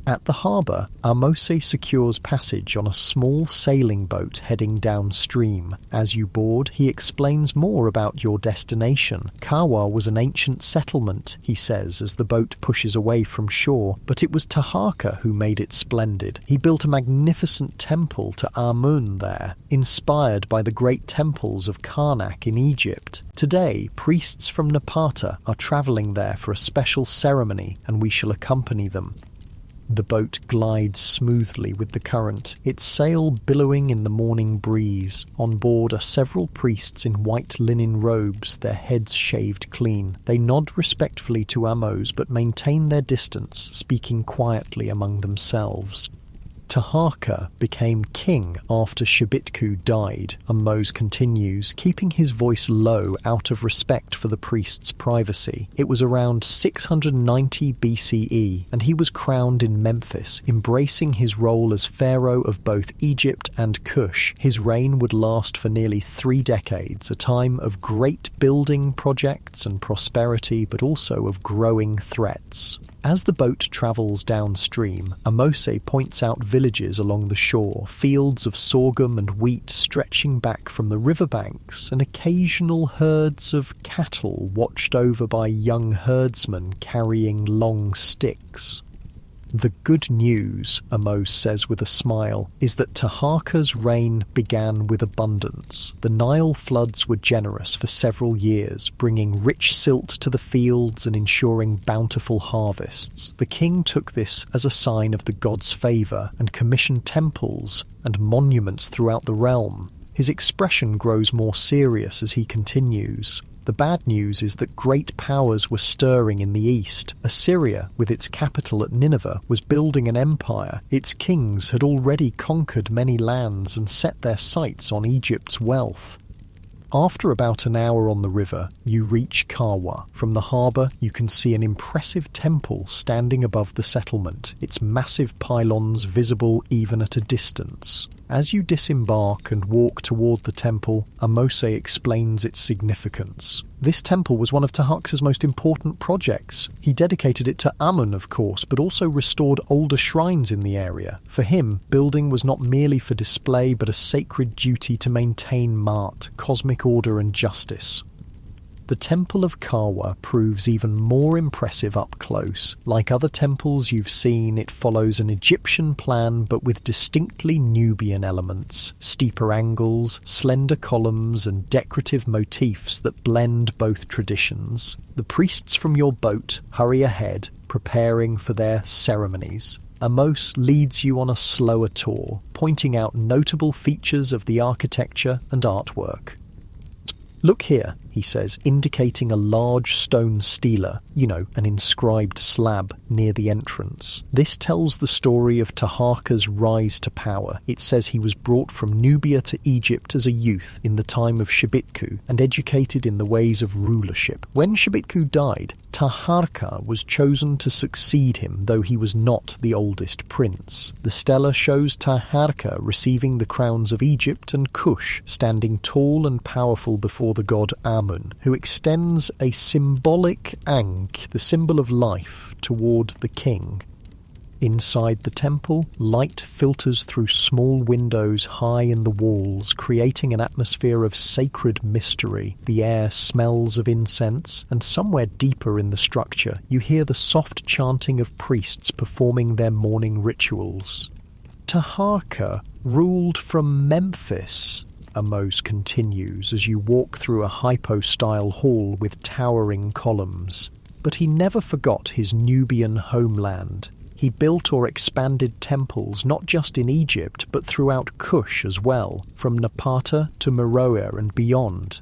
At the harbour, Ahmose secures passage on a small sailing boat heading downstream. As you board, he explains more about your destination. Kawa was an ancient settlement, he says, as the boat pushes away from shore, but it was Taharka who made it splendid. He built a magnificent temple to Amun there, inspired by the great temples of Karnak in Egypt. Today, priests from Napata are travelling there for a special ceremony, and we shall accompany them. The boat glides smoothly with the current, its sail billowing in the morning breeze. On board are several priests in white linen robes, their heads shaved clean. They nod respectfully to Amos but maintain their distance, speaking quietly among themselves. Taharka became king after Shibitku died, Amos continues, keeping his voice low out of respect for the priest's privacy. It was around 690 BCE, and he was crowned in Memphis, embracing his role as pharaoh of both Egypt and Kush. His reign would last for nearly 3 decades, a time of great building projects and prosperity, but also of growing threats. As the boat travels downstream, Ahmose points out villages along the shore, fields of sorghum and wheat stretching back from the riverbanks, and occasional herds of cattle watched over by young herdsmen carrying long sticks. The good news, Amos says with a smile, is that Taharka's reign began with abundance. The Nile floods were generous for several years, bringing rich silt to the fields and ensuring bountiful harvests. The king took this as a sign of the god's favour and commissioned temples and monuments throughout the realm. His expression grows more serious as he continues. The bad news is that great powers were stirring in the east. Assyria, with its capital at Nineveh, was building an empire. Its kings had already conquered many lands and set their sights on Egypt's wealth. After about an hour on the river, you reach Kawa. From the harbour, you can see an impressive temple standing above the settlement, its massive pylons visible even at a distance. As you disembark and walk toward the temple, Ahmose explains its significance. This temple was one of Taharka's most important projects. He dedicated it to Amun, of course, but also restored older shrines in the area. For him, building was not merely for display, but a sacred duty to maintain Ma'at, cosmic order and justice. The Temple of Kawa proves even more impressive up close. Like other temples you've seen, it follows an Egyptian plan but with distinctly Nubian elements, steeper angles, slender columns and decorative motifs that blend both traditions. The priests from your boat hurry ahead, preparing for their ceremonies. Amos leads you on a slower tour, pointing out notable features of the architecture and artwork. "Look here," he says, indicating a large stone stela, an inscribed slab near the entrance. This tells the story of Taharka's rise to power. It says he was brought from Nubia to Egypt as a youth in the time of Shibitku and educated in the ways of rulership. When Shibitku died, Taharka was chosen to succeed him, though he was not the oldest prince. The stela shows Taharka receiving the crowns of Egypt and Kush, standing tall and powerful before the god Amun, who extends a symbolic ankh, the symbol of life, toward the king. Inside the temple, light filters through small windows high in the walls, creating an atmosphere of sacred mystery. The air smells of incense, and somewhere deeper in the structure, you hear the soft chanting of priests performing their morning rituals. Taharka ruled from Memphis, Amos continues as you walk through a hypo-style hall with towering columns. But he never forgot his Nubian homeland. He built or expanded temples not just in Egypt, but throughout Kush as well, from Napata to Meroe and beyond.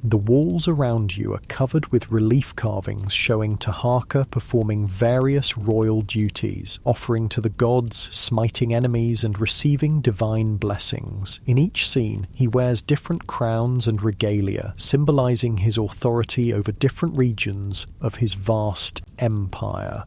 The walls around you are covered with relief carvings showing Taharqa performing various royal duties, offering to the gods, smiting enemies, and receiving divine blessings. In each scene, he wears different crowns and regalia, symbolizing his authority over different regions of his vast empire.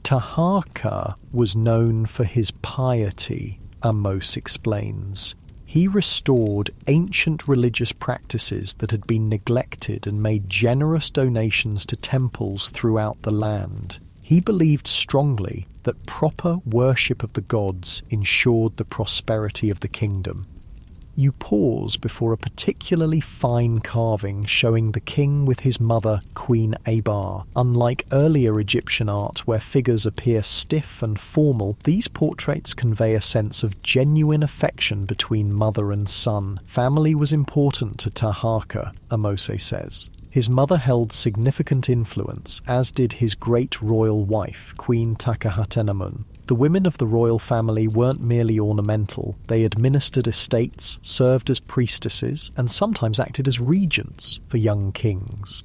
Taharqa was known for his piety, Amos explains. He restored ancient religious practices that had been neglected and made generous donations to temples throughout the land. He believed strongly that proper worship of the gods ensured the prosperity of the kingdom. You pause before a particularly fine carving showing the king with his mother, Queen Abar. Unlike earlier Egyptian art where figures appear stiff and formal, these portraits convey a sense of genuine affection between mother and son. Family was important to Taharqa, Amose says. His mother held significant influence, as did his great royal wife, Queen Takahatenamun. The women of the royal family weren't merely ornamental. They administered estates, served as priestesses, and sometimes acted as regents for young kings.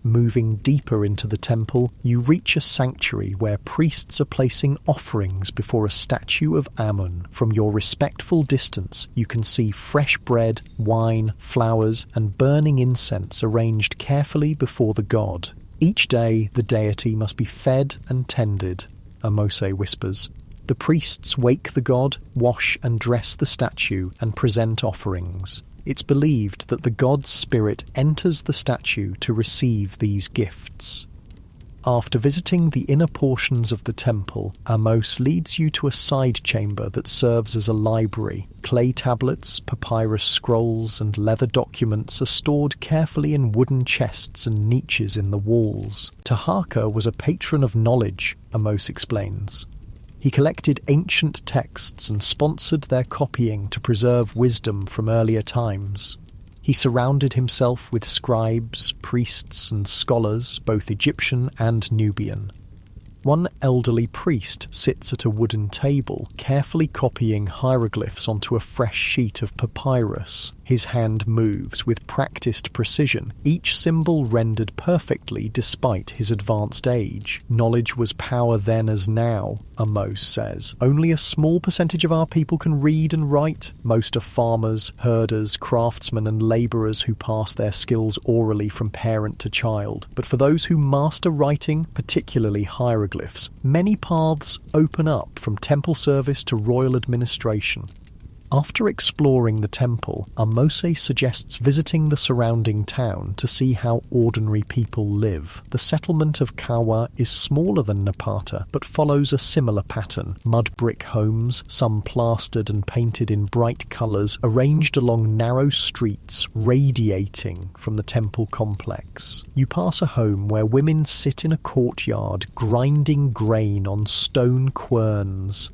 Moving deeper into the temple, you reach a sanctuary where priests are placing offerings before a statue of Amun. From your respectful distance, you can see fresh bread, wine, flowers, and burning incense arranged carefully before the god. Each day, the deity must be fed and tended, Amose whispers. The priests wake the god, wash and dress the statue, and present offerings. It's believed that the god's spirit enters the statue to receive these gifts. After visiting the inner portions of the temple, Amos leads you to a side chamber that serves as a library. Clay tablets, papyrus scrolls, and leather documents are stored carefully in wooden chests and niches in the walls. Taharqa was a patron of knowledge, Amos explains. He collected ancient texts and sponsored their copying to preserve wisdom from earlier times. He surrounded himself with scribes, priests, and scholars, both Egyptian and Nubian. One elderly priest sits at a wooden table, carefully copying hieroglyphs onto a fresh sheet of papyrus. His hand moves with practiced precision, each symbol rendered perfectly despite his advanced age. Knowledge was power then as now, Amos says. Only a small percentage of our people can read and write. Most are farmers, herders, craftsmen, and labourers who pass their skills orally from parent to child. But for those who master writing, particularly hieroglyphs, many paths open up from temple service to royal administration. After exploring the temple, Amose suggests visiting the surrounding town to see how ordinary people live. The settlement of Kawa is smaller than Napata, but follows a similar pattern. Mud brick homes, some plastered and painted in bright colours, arranged along narrow streets radiating from the temple complex. You pass a home where women sit in a courtyard grinding grain on stone querns,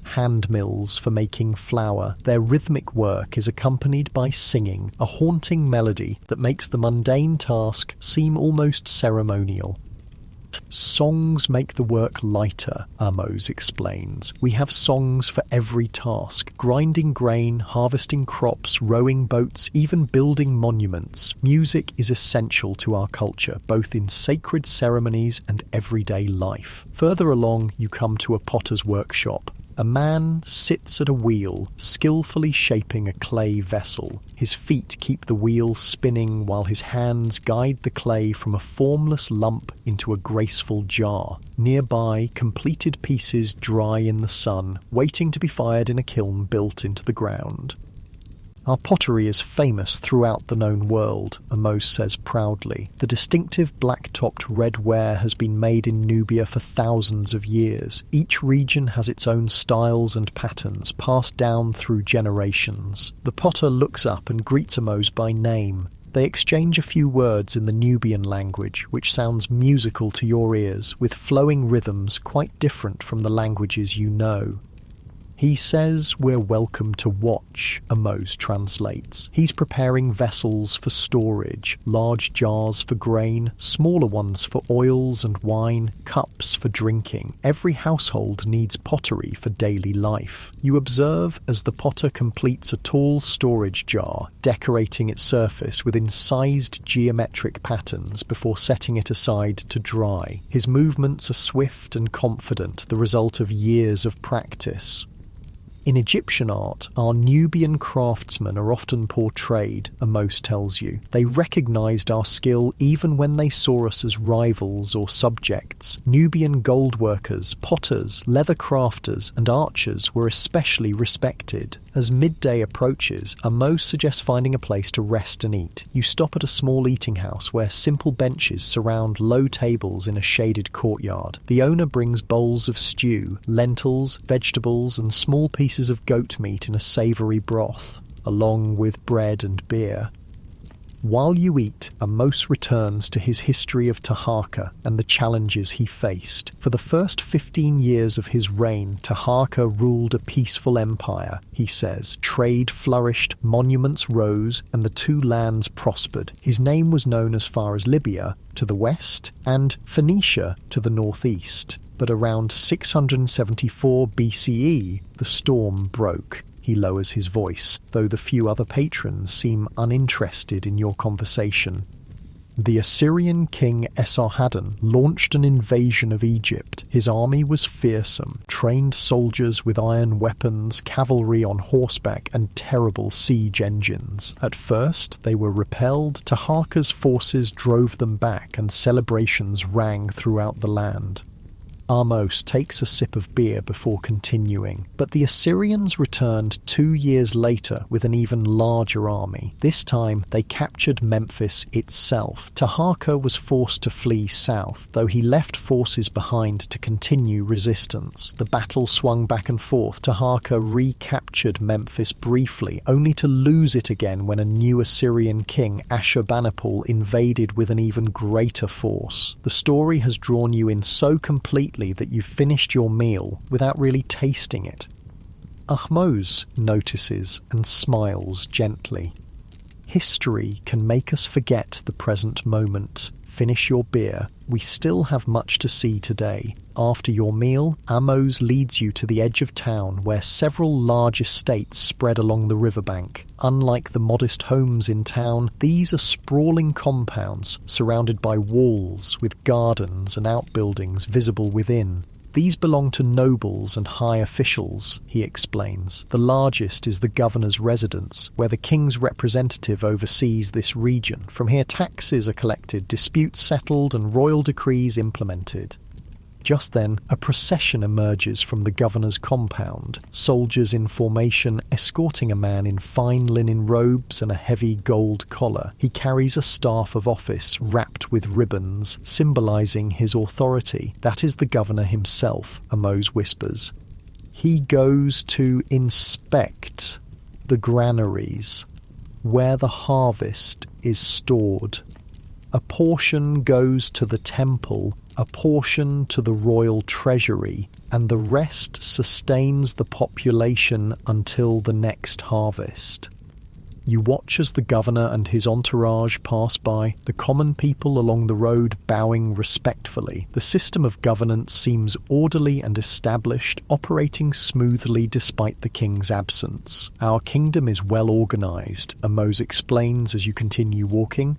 hand mills for making flour. Their rhythmic work is accompanied by singing, a haunting melody that makes the mundane task seem almost ceremonial. Songs make the work lighter, Amos explains. We have songs for every task: grinding grain, harvesting crops, rowing boats, even building monuments. Music is essential to our culture, both in sacred ceremonies and everyday life. Further along, you come to a potter's workshop. A man sits at a wheel, skillfully shaping a clay vessel. His feet keep the wheel spinning while his hands guide the clay from a formless lump into a graceful jar. Nearby, completed pieces dry in the sun, waiting to be fired in a kiln built into the ground. Our pottery is famous throughout the known world, Amos says proudly. The distinctive black-topped red ware has been made in Nubia for thousands of years. Each region has its own styles and patterns, passed down through generations. The potter looks up and greets Amos by name. They exchange a few words in the Nubian language, which sounds musical to your ears, with flowing rhythms quite different from the languages you know. He says we're welcome to watch, Amos translates. He's preparing vessels for storage, large jars for grain, smaller ones for oils and wine, cups for drinking. Every household needs pottery for daily life. You observe as the potter completes a tall storage jar, decorating its surface with incised geometric patterns before setting it aside to dry. His movements are swift and confident, the result of years of practice. In Egyptian art, our Nubian craftsmen are often portrayed, Amos tells you. They recognised our skill even when they saw us as rivals or subjects. Nubian gold workers, potters, leather crafters and archers were especially respected. As midday approaches, Amos suggests finding a place to rest and eat. You stop at a small eating house where simple benches surround low tables in a shaded courtyard. The owner brings bowls of stew, lentils, vegetables and small pieces of goat meat in a savoury broth, along with bread and beer. While you eat, Amos returns to his history of Taharqa and the challenges he faced. For the first 15 years of his reign, Taharqa ruled a peaceful empire, he says. Trade flourished, monuments rose, and the two lands prospered. His name was known as far as Libya, to the west, and Phoenicia, to the northeast. But around 674 BCE, the storm broke. He lowers his voice, though the few other patrons seem uninterested in your conversation. The Assyrian king Esarhaddon launched an invasion of Egypt. His army was fearsome, trained soldiers with iron weapons, cavalry on horseback, and terrible siege engines. At first, they were repelled. Taharqa's forces drove them back, and celebrations rang throughout the land. Amos takes a sip of beer before continuing, but the Assyrians returned 2 years later with an even larger army. This time, they captured Memphis itself. Taharqa was forced to flee south, though he left forces behind to continue resistance. The battle swung back and forth. Taharqa recaptured Memphis briefly, only to lose it again when a new Assyrian king, Ashurbanipal, invaded with an even greater force. The story has drawn you in so completely that you've finished your meal without really tasting it. Ahmose notices and smiles gently. History can make us forget the present moment. Finish your beer. We still have much to see today. After your meal, Amos leads you to the edge of town where several large estates spread along the riverbank. Unlike the modest homes in town, these are sprawling compounds surrounded by walls with gardens and outbuildings visible within. These belong to nobles and high officials, he explains. The largest is the governor's residence, where the king's representative oversees this region. From here, taxes are collected, disputes settled, and royal decrees implemented. Just then, a procession emerges from the governor's compound, soldiers in formation escorting a man in fine linen robes and a heavy gold collar. He carries a staff of office wrapped with ribbons, symbolizing his authority. That is the governor himself, Amos whispers. He goes to inspect the granaries, where the harvest is stored. A portion goes to the temple, a portion to the royal treasury, and the rest sustains the population until the next harvest. You watch as the governor and his entourage pass by, the common people along the road bowing respectfully. The system of governance seems orderly and established, operating smoothly despite the king's absence. Our kingdom is well organized, Amos explains as you continue walking.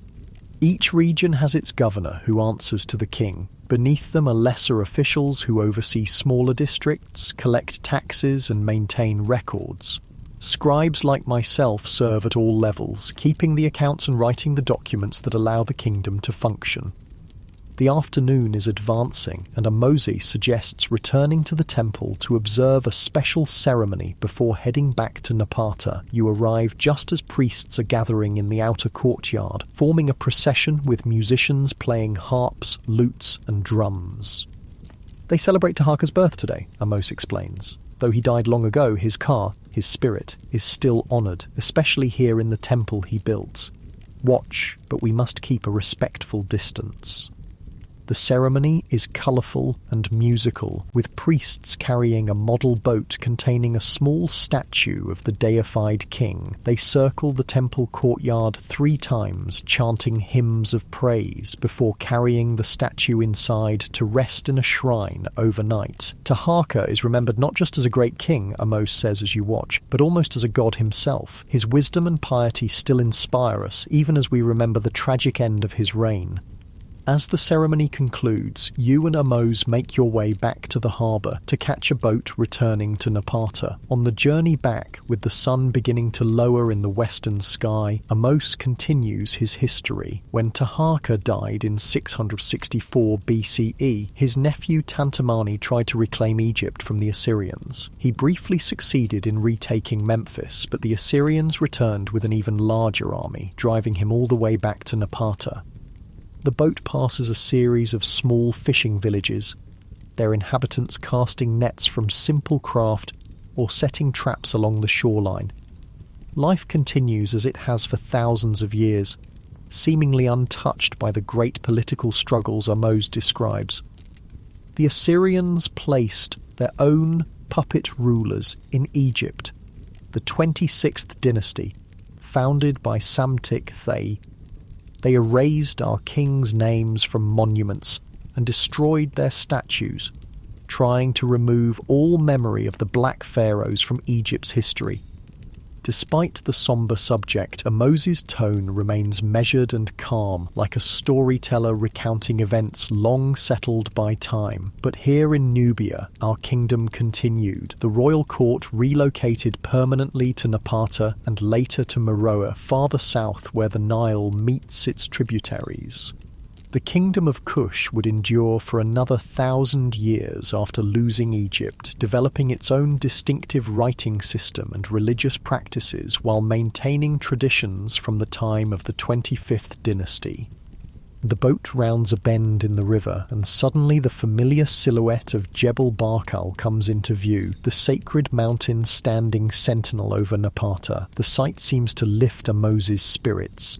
Each region has its governor who answers to the king. Beneath them are lesser officials who oversee smaller districts, collect taxes and maintain records. Scribes like myself serve at all levels, keeping the accounts and writing the documents that allow the kingdom to function. The afternoon is advancing, and Ahmose suggests returning to the temple to observe a special ceremony before heading back to Napata. You arrive just as priests are gathering in the outer courtyard, forming a procession with musicians playing harps, lutes, and drums. They celebrate Taharqa's birth today, Amos explains. Though he died long ago, his spirit, is still honoured, especially here in the temple he built. Watch, but we must keep a respectful distance. The ceremony is colourful and musical, with priests carrying a model boat containing a small statue of the deified king. They circle the temple courtyard 3 times, chanting hymns of praise, before carrying the statue inside to rest in a shrine overnight. Taharqa is remembered not just as a great king, Amos says as you watch, but almost as a god himself. His wisdom and piety still inspire us, even as we remember the tragic end of his reign. As the ceremony concludes, you and Amos make your way back to the harbour to catch a boat returning to Napata. On the journey back, with the sun beginning to lower in the western sky, Amos continues his history. When Taharqa died in 664 BCE, his nephew Tantamani tried to reclaim Egypt from the Assyrians. He briefly succeeded in retaking Memphis, but the Assyrians returned with an even larger army, driving him all the way back to Napata. The boat passes a series of small fishing villages, their inhabitants casting nets from simple craft or setting traps along the shoreline. Life continues as it has for thousands of years, seemingly untouched by the great political struggles Amos describes. The Assyrians placed their own puppet rulers in Egypt, the 26th dynasty, founded by Psamtik-Thay. They erased our kings' names from monuments and destroyed their statues, trying to remove all memory of the Black Pharaohs from Egypt's history. Despite the somber subject, Amos's tone remains measured and calm, like a storyteller recounting events long settled by time. But here in Nubia, our kingdom continued. The royal court relocated permanently to Napata and later to Meroe, farther south where the Nile meets its tributaries. The kingdom of Kush would endure for another 1,000 years after losing Egypt, developing its own distinctive writing system and religious practices while maintaining traditions from the time of the 25th dynasty. The boat rounds a bend in the river, and suddenly the familiar silhouette of Jebel Barkal comes into view, the sacred mountain standing sentinel over Napata. The sight seems to lift Amos's spirits.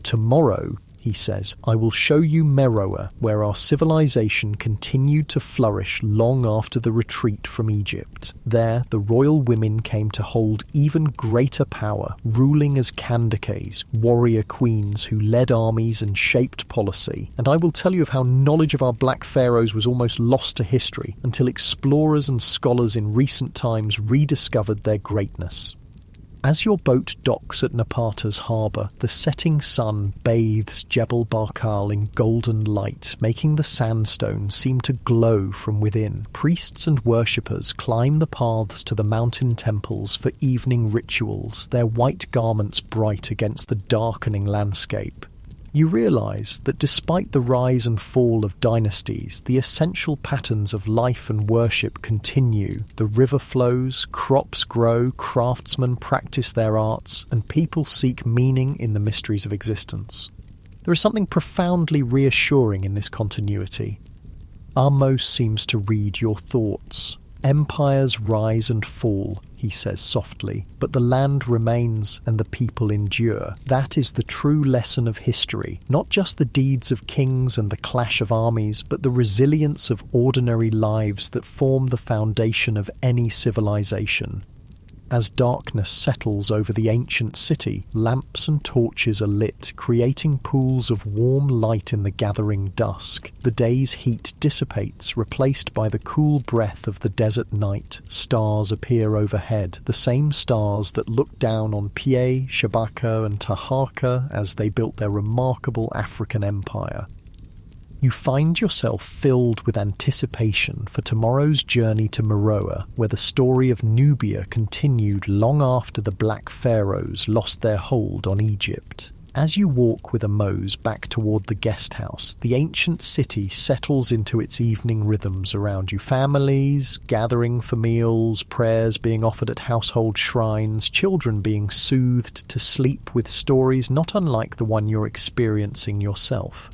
Tomorrow, he says, I will show you Meroe, where our civilization continued to flourish long after the retreat from Egypt. There, the royal women came to hold even greater power, ruling as Candaces, warrior queens who led armies and shaped policy. And I will tell you of how knowledge of our Black Pharaohs was almost lost to history, until explorers and scholars in recent times rediscovered their greatness. As your boat docks at Napata's harbour, the setting sun bathes Jebel Barkal in golden light, making the sandstone seem to glow from within. Priests and worshippers climb the paths to the mountain temples for evening rituals, their white garments bright against the darkening landscape. You realise that despite the rise and fall of dynasties, the essential patterns of life and worship continue. The river flows, crops grow, craftsmen practice their arts, and people seek meaning in the mysteries of existence. There is something profoundly reassuring in this continuity. Amos seems to read your thoughts. Empires rise and fall, he says softly, but the land remains and the people endure. That is the true lesson of history, not just the deeds of kings and the clash of armies, but the resilience of ordinary lives that form the foundation of any civilization. As darkness settles over the ancient city, lamps and torches are lit, creating pools of warm light in the gathering dusk. The day's heat dissipates, replaced by the cool breath of the desert night. Stars appear overhead, the same stars that looked down on Piye, Shabaka and Taharqa as they built their remarkable African empire. You find yourself filled with anticipation for tomorrow's journey to Meroe, where the story of Nubia continued long after the Black Pharaohs lost their hold on Egypt. As you walk with Amos back toward the guest house, the ancient city settles into its evening rhythms around you. Families gathering for meals, prayers being offered at household shrines, children being soothed to sleep with stories not unlike the one you're experiencing yourself.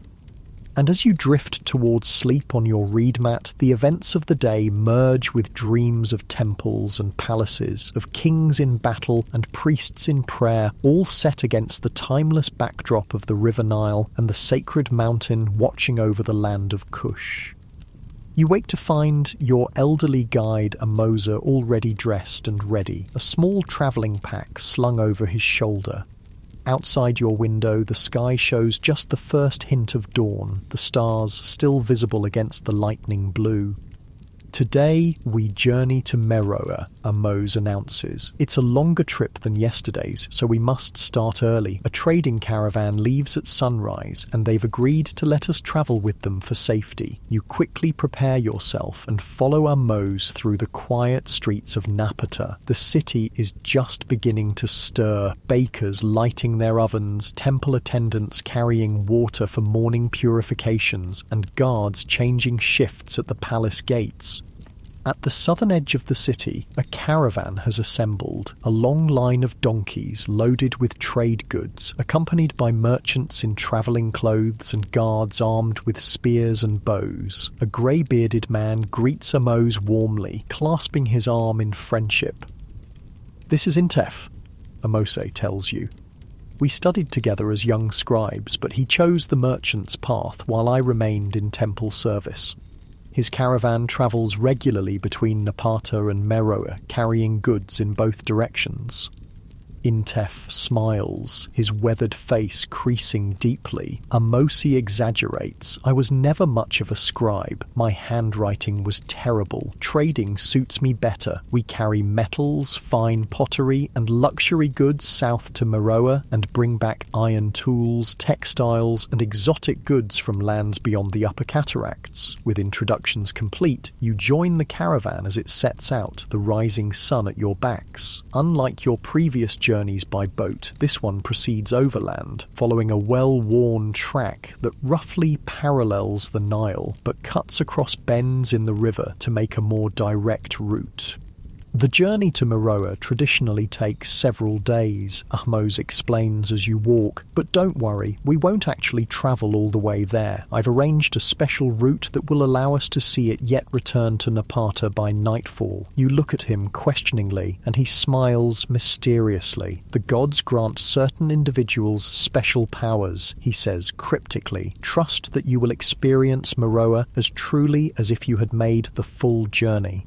And as you drift towards sleep on your reed mat, the events of the day merge with dreams of temples and palaces, of kings in battle and priests in prayer, all set against the timeless backdrop of the River Nile and the sacred mountain watching over the land of Kush. You wake to find your elderly guide Amosa already dressed and ready, a small travelling pack slung over his shoulder. Outside your window, the sky shows just the first hint of dawn, the stars still visible against the lightning blue. Today, we journey to Meroe, Amos announces. It's a longer trip than yesterday's, so we must start early. A trading caravan leaves at sunrise, and they've agreed to let us travel with them for safety. You quickly prepare yourself and follow Amos through the quiet streets of Napata. The city is just beginning to stir, bakers lighting their ovens, temple attendants carrying water for morning purifications, and guards changing shifts at the palace gates. At the southern edge of the city, a caravan has assembled, a long line of donkeys loaded with trade goods, accompanied by merchants in travelling clothes and guards armed with spears and bows. A grey-bearded man greets Amos warmly, clasping his arm in friendship. "This is Intef," Amose tells you. "We studied together as young scribes, but he chose the merchant's path while I remained in temple service. His caravan travels regularly between Napata and Meroe, carrying goods in both directions." Intef smiles, his weathered face creasing deeply. Amosi exaggerates. "I was never much of a scribe. My handwriting was terrible. Trading suits me better. We carry metals, fine pottery, and luxury goods south to Meroe and bring back iron tools, textiles, and exotic goods from lands beyond the Upper Cataracts. With introductions complete, you join the caravan as it sets out, the rising sun at your backs. Unlike your previous journeys by boat, this one proceeds overland, following a well-worn track that roughly parallels the Nile, but cuts across bends in the river to make a more direct route. The journey to Meroe traditionally takes several days, Ahmose explains as you walk, but don't worry, we won't actually travel all the way there. I've arranged a special route that will allow us to see it yet return to Napata by nightfall. You look at him questioningly, and he smiles mysteriously. "The gods grant certain individuals special powers," he says cryptically. "Trust that you will experience Meroe as truly as if you had made the full journey."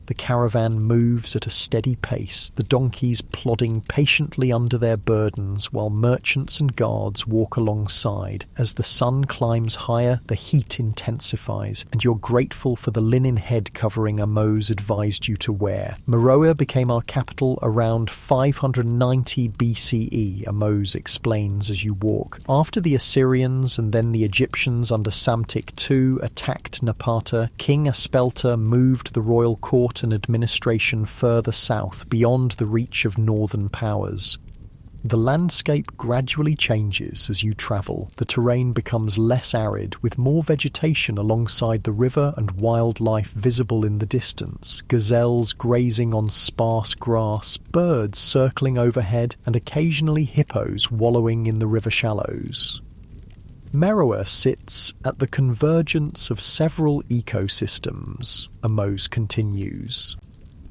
The caravan moves at a steady pace, the donkeys plodding patiently under their burdens while merchants and guards walk alongside. As the sun climbs higher, the heat intensifies, and you're grateful for the linen head covering Amos advised you to wear. Meroe became our capital around 590 BCE, Amos explains as you walk. After the Assyrians and then the Egyptians under Psamtik II attacked Napata, King Aspelta moved the royal court and administration further south beyond the reach of northern powers. The landscape gradually changes as you travel. The terrain becomes less arid, with more vegetation alongside the river and wildlife visible in the distance. Gazelles grazing on sparse grass, birds circling overhead, and occasionally hippos wallowing in the river shallows. Meroe sits at the convergence of several ecosystems, Amos continues.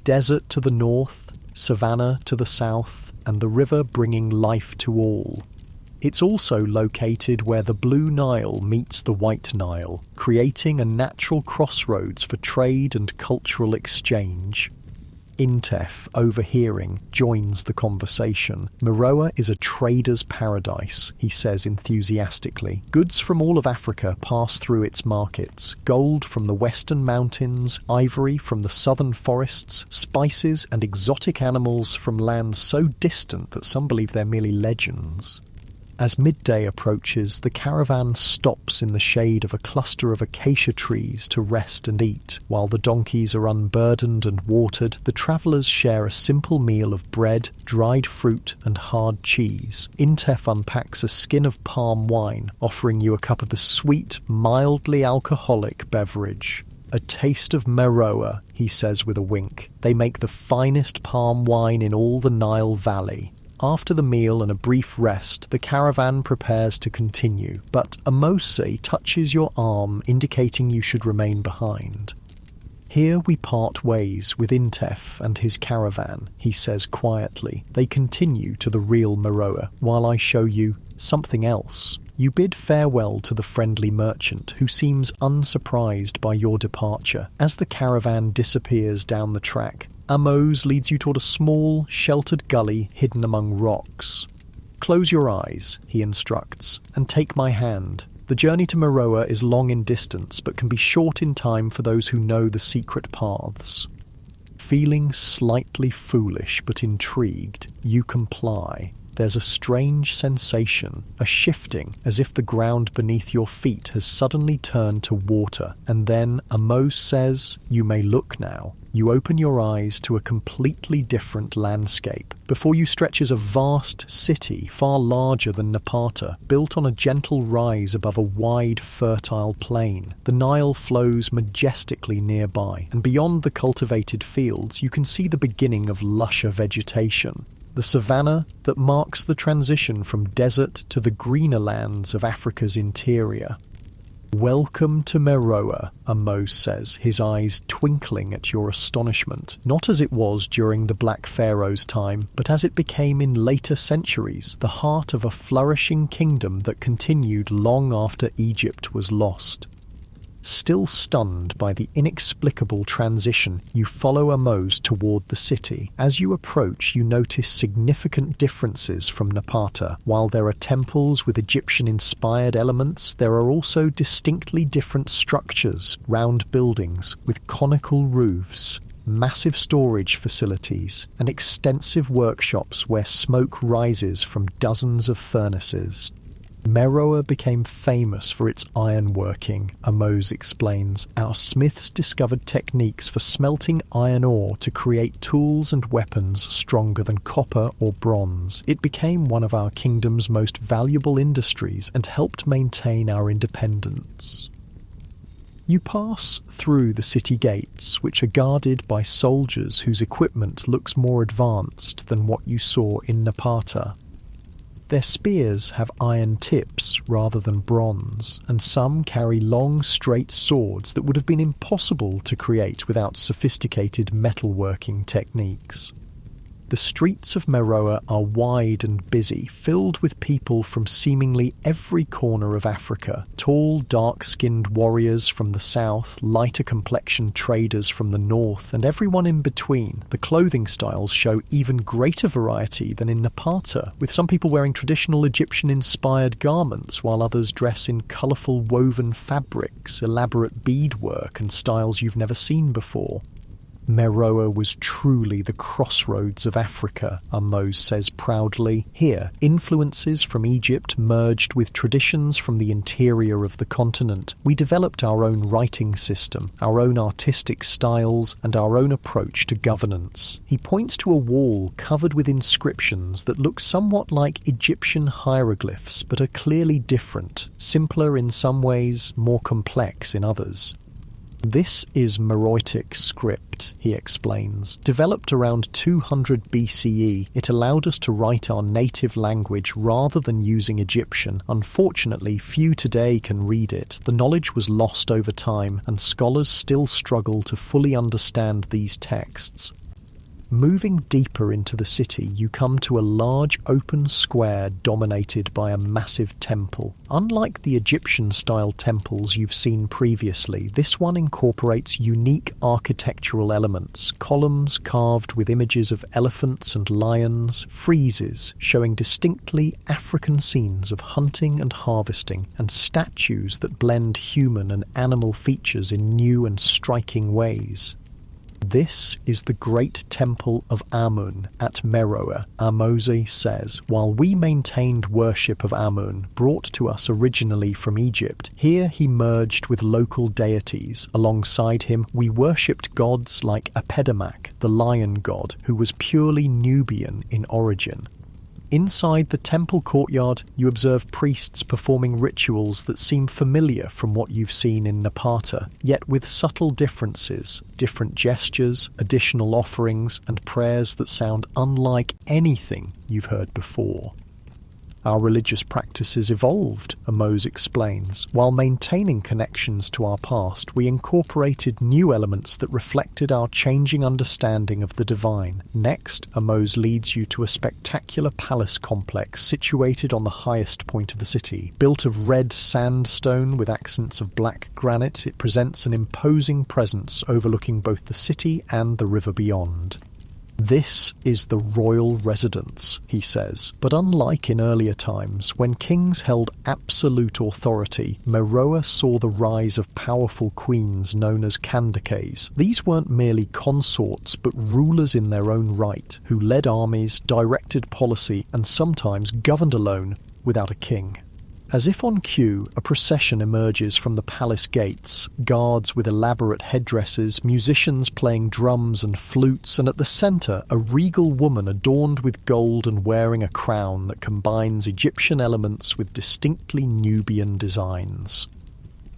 Desert to the north, savanna to the south, and the river bringing life to all. It's also located where the Blue Nile meets the White Nile, creating a natural crossroads for trade and cultural exchange. Intef, overhearing, joins the conversation. Meroe is a trader's paradise, he says enthusiastically. Goods from all of Africa pass through its markets. Gold from the western mountains, ivory from the southern forests, spices and exotic animals from lands so distant that some believe they're merely legends. As midday approaches, the caravan stops in the shade of a cluster of acacia trees to rest and eat. While the donkeys are unburdened and watered, the travellers share a simple meal of bread, dried fruit and hard cheese. Intef unpacks a skin of palm wine, offering you a cup of the sweet, mildly alcoholic beverage. "A taste of Meroe," he says with a wink. "They make the finest palm wine in all the Nile Valley." After the meal and a brief rest, the caravan prepares to continue, but Amose touches your arm, indicating you should remain behind. "Here we part ways with Intef and his caravan," he says quietly. They continue to the real Meroa, while I show you something else. You bid farewell to the friendly merchant, who seems unsurprised by your departure. As the caravan disappears down the track, Amos leads you toward a small, sheltered gully hidden among rocks. "Close your eyes," he instructs, "and take my hand. The journey to Meroa is long in distance, but can be short in time for those who know the secret paths." Feeling slightly foolish but intrigued, you comply. There's a strange sensation, a shifting, as if the ground beneath your feet has suddenly turned to water, and then Amos says, "You may look now." You open your eyes to a completely different landscape. Before you stretches a vast city, far larger than Napata, built on a gentle rise above a wide, fertile plain. The Nile flows majestically nearby, and beyond the cultivated fields you can see the beginning of lusher vegetation. The savanna that marks the transition from desert to the greener lands of Africa's interior. "Welcome to Meroa," Amos says, his eyes twinkling at your astonishment, not as it was during the Black Pharaoh's time, but as it became in later centuries, the heart of a flourishing kingdom that continued long after Egypt was lost. Still stunned by the inexplicable transition, you follow Amos toward the city. As you approach, you notice significant differences from Napata. While there are temples with Egyptian-inspired elements, there are also distinctly different structures, round buildings with conical roofs, massive storage facilities, and extensive workshops where smoke rises from dozens of furnaces. Meroa became famous for its ironworking, Amos explains. Our smiths discovered techniques for smelting iron ore to create tools and weapons stronger than copper or bronze. It became one of our kingdom's most valuable industries and helped maintain our independence. You pass through the city gates, which are guarded by soldiers whose equipment looks more advanced than what you saw in Napata. Their spears have iron tips rather than bronze, and some carry long, straight swords that would have been impossible to create without sophisticated metalworking techniques. The streets of Meroa are wide and busy, filled with people from seemingly every corner of Africa. Tall, dark-skinned warriors from the south, lighter-complexioned traders from the north, and everyone in between. The clothing styles show even greater variety than in Napata, with some people wearing traditional Egyptian-inspired garments, while others dress in colourful woven fabrics, elaborate beadwork, and styles you've never seen before. Meroa was truly the crossroads of Africa, Amos says proudly. Here, influences from Egypt merged with traditions from the interior of the continent. We developed our own writing system, our own artistic styles, and our own approach to governance. He points to a wall covered with inscriptions that look somewhat like Egyptian hieroglyphs, but are clearly different, simpler in some ways, more complex in others. This is Meroitic script, he explains. Developed around 200 BCE, it allowed us to write our native language rather than using Egyptian. Unfortunately, few today can read it. The knowledge was lost over time, and scholars still struggle to fully understand these texts. Moving deeper into the city, you come to a large open square dominated by a massive temple. Unlike the Egyptian-style temples you've seen previously, this one incorporates unique architectural elements, columns carved with images of elephants and lions, friezes showing distinctly African scenes of hunting and harvesting, and statues that blend human and animal features in new and striking ways. This is the great temple of Amun at Meroa, Amos says. While we maintained worship of Amun, brought to us originally from Egypt, here he merged with local deities. Alongside him, we worshipped gods like Apedamak, the lion god, who was purely Nubian in origin. Inside the temple courtyard, you observe priests performing rituals that seem familiar from what you've seen in Napata, yet with subtle differences, different gestures, additional offerings, and prayers that sound unlike anything you've heard before. Our religious practices evolved, Amos explains. While maintaining connections to our past, we incorporated new elements that reflected our changing understanding of the divine. Next, Amos leads you to a spectacular palace complex situated on the highest point of the city. Built of red sandstone with accents of black granite, it presents an imposing presence overlooking both the city and the river beyond. This is the royal residence, he says, but unlike in earlier times, when kings held absolute authority, Meroe saw the rise of powerful queens known as Kandakes. These weren't merely consorts, but rulers in their own right, who led armies, directed policy, and sometimes governed alone without a king. As if on cue, a procession emerges from the palace gates, guards with elaborate headdresses, musicians playing drums and flutes, and at the centre, a regal woman adorned with gold and wearing a crown that combines Egyptian elements with distinctly Nubian designs.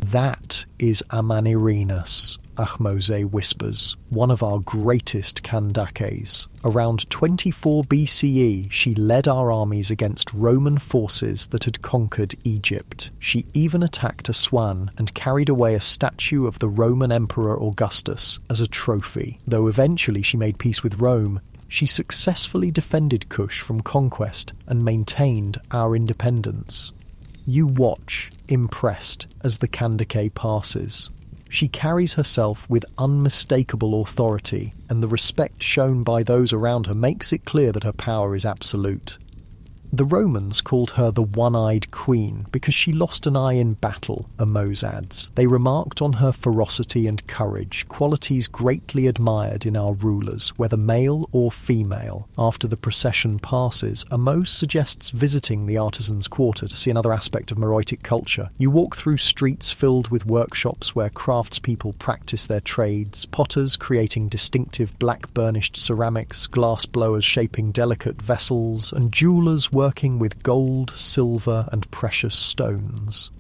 That is Amanirenas, Ahmose whispers, one of our greatest Kandakes. Around 24 BCE, she led our armies against Roman forces that had conquered Egypt. She even attacked Aswan and carried away a statue of the Roman Emperor Augustus as a trophy. Though eventually she made peace with Rome, she successfully defended Kush from conquest and maintained our independence. You watch, impressed, as the Kandake passes. She carries herself with unmistakable authority, and the respect shown by those around her makes it clear that her power is absolute. The Romans called her the One-Eyed Queen because she lost an eye in battle, Amos adds. They remarked on her ferocity and courage, qualities greatly admired in our rulers, whether male or female. After the procession passes, Amos suggests visiting the artisans' quarter to see another aspect of Meroitic culture. You walk through streets filled with workshops where craftspeople practice their trades, potters creating distinctive black burnished ceramics, glass blowers shaping delicate vessels, and jewelers working with gold, silver, and precious stones.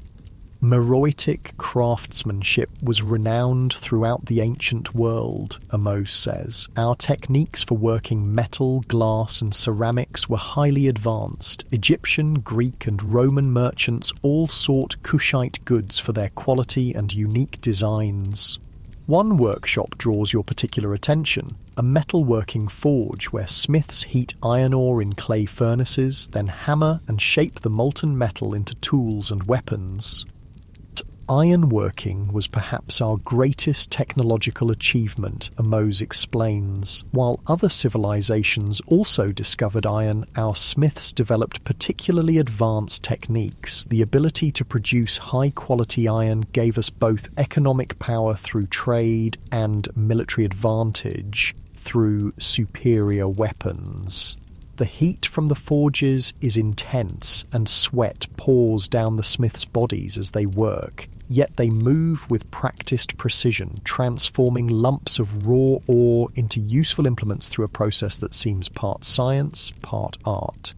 Meroitic craftsmanship was renowned throughout the ancient world, Amos says. Our techniques for working metal, glass, and ceramics were highly advanced. Egyptian, Greek, and Roman merchants all sought Kushite goods for their quality and unique designs. One workshop draws your particular attention, a metalworking forge where smiths heat iron ore in clay furnaces, then hammer and shape the molten metal into tools and weapons. Ironworking was perhaps our greatest technological achievement, Amos explains. While other civilizations also discovered iron, our smiths developed particularly advanced techniques. The ability to produce high-quality iron gave us both economic power through trade and military advantage through superior weapons. The heat from the forges is intense, and sweat pours down the smiths' bodies as they work. Yet they move with practiced precision, transforming lumps of raw ore into useful implements through a process that seems part science, part art.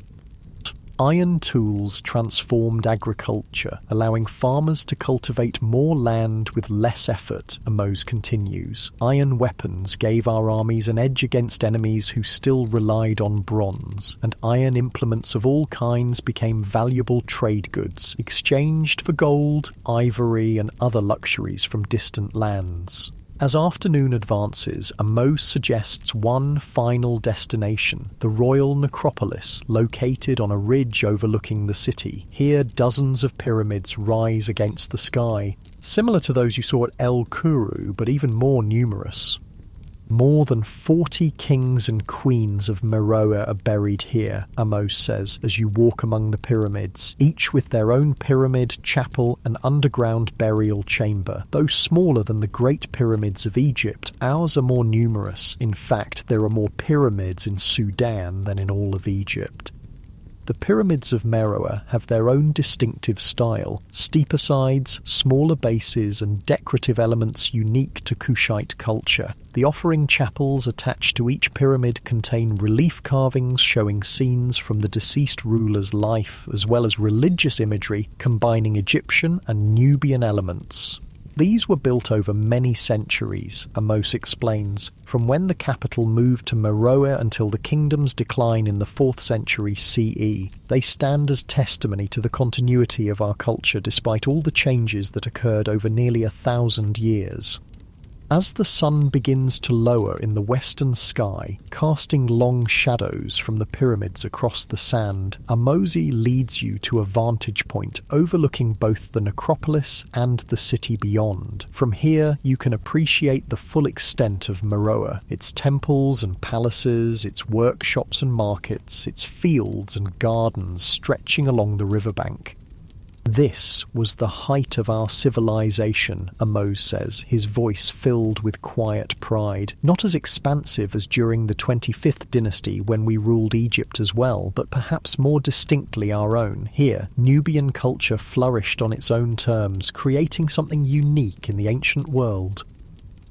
Iron tools transformed agriculture, allowing farmers to cultivate more land with less effort, Amos continues. Iron weapons gave our armies an edge against enemies who still relied on bronze, and iron implements of all kinds became valuable trade goods, exchanged for gold, ivory, and other luxuries from distant lands. As afternoon advances, Amos suggests one final destination, the royal necropolis, located on a ridge overlooking the city. Here, dozens of pyramids rise against the sky, similar to those you saw at El Kuru, but even more numerous. More than 40 kings and queens of Meroe are buried here, Amos says, as you walk among the pyramids, each with their own pyramid, chapel, and underground burial chamber. Though smaller than the Great Pyramids of Egypt, ours are more numerous. In fact, there are more pyramids in Sudan than in all of Egypt. The pyramids of Meroe have their own distinctive style, steeper sides, smaller bases and decorative elements unique to Kushite culture. The offering chapels attached to each pyramid contain relief carvings showing scenes from the deceased ruler's life, as well as religious imagery combining Egyptian and Nubian elements. These were built over many centuries, Amos explains, from when the capital moved to Meroe until the kingdom's decline in the 4th century CE. They stand as testimony to the continuity of our culture despite all the changes that occurred over nearly 1,000 years. As the sun begins to lower in the western sky, casting long shadows from the pyramids across the sand, Amos leads you to a vantage point overlooking both the necropolis and the city beyond. From here, you can appreciate the full extent of Meroe, its temples and palaces, its workshops and markets, its fields and gardens stretching along the riverbank. This was the height of our civilization, Amos says, his voice filled with quiet pride. Not as expansive as during the 25th dynasty when we ruled Egypt as well, but perhaps more distinctly our own. Here, Nubian culture flourished on its own terms, creating something unique in the ancient world.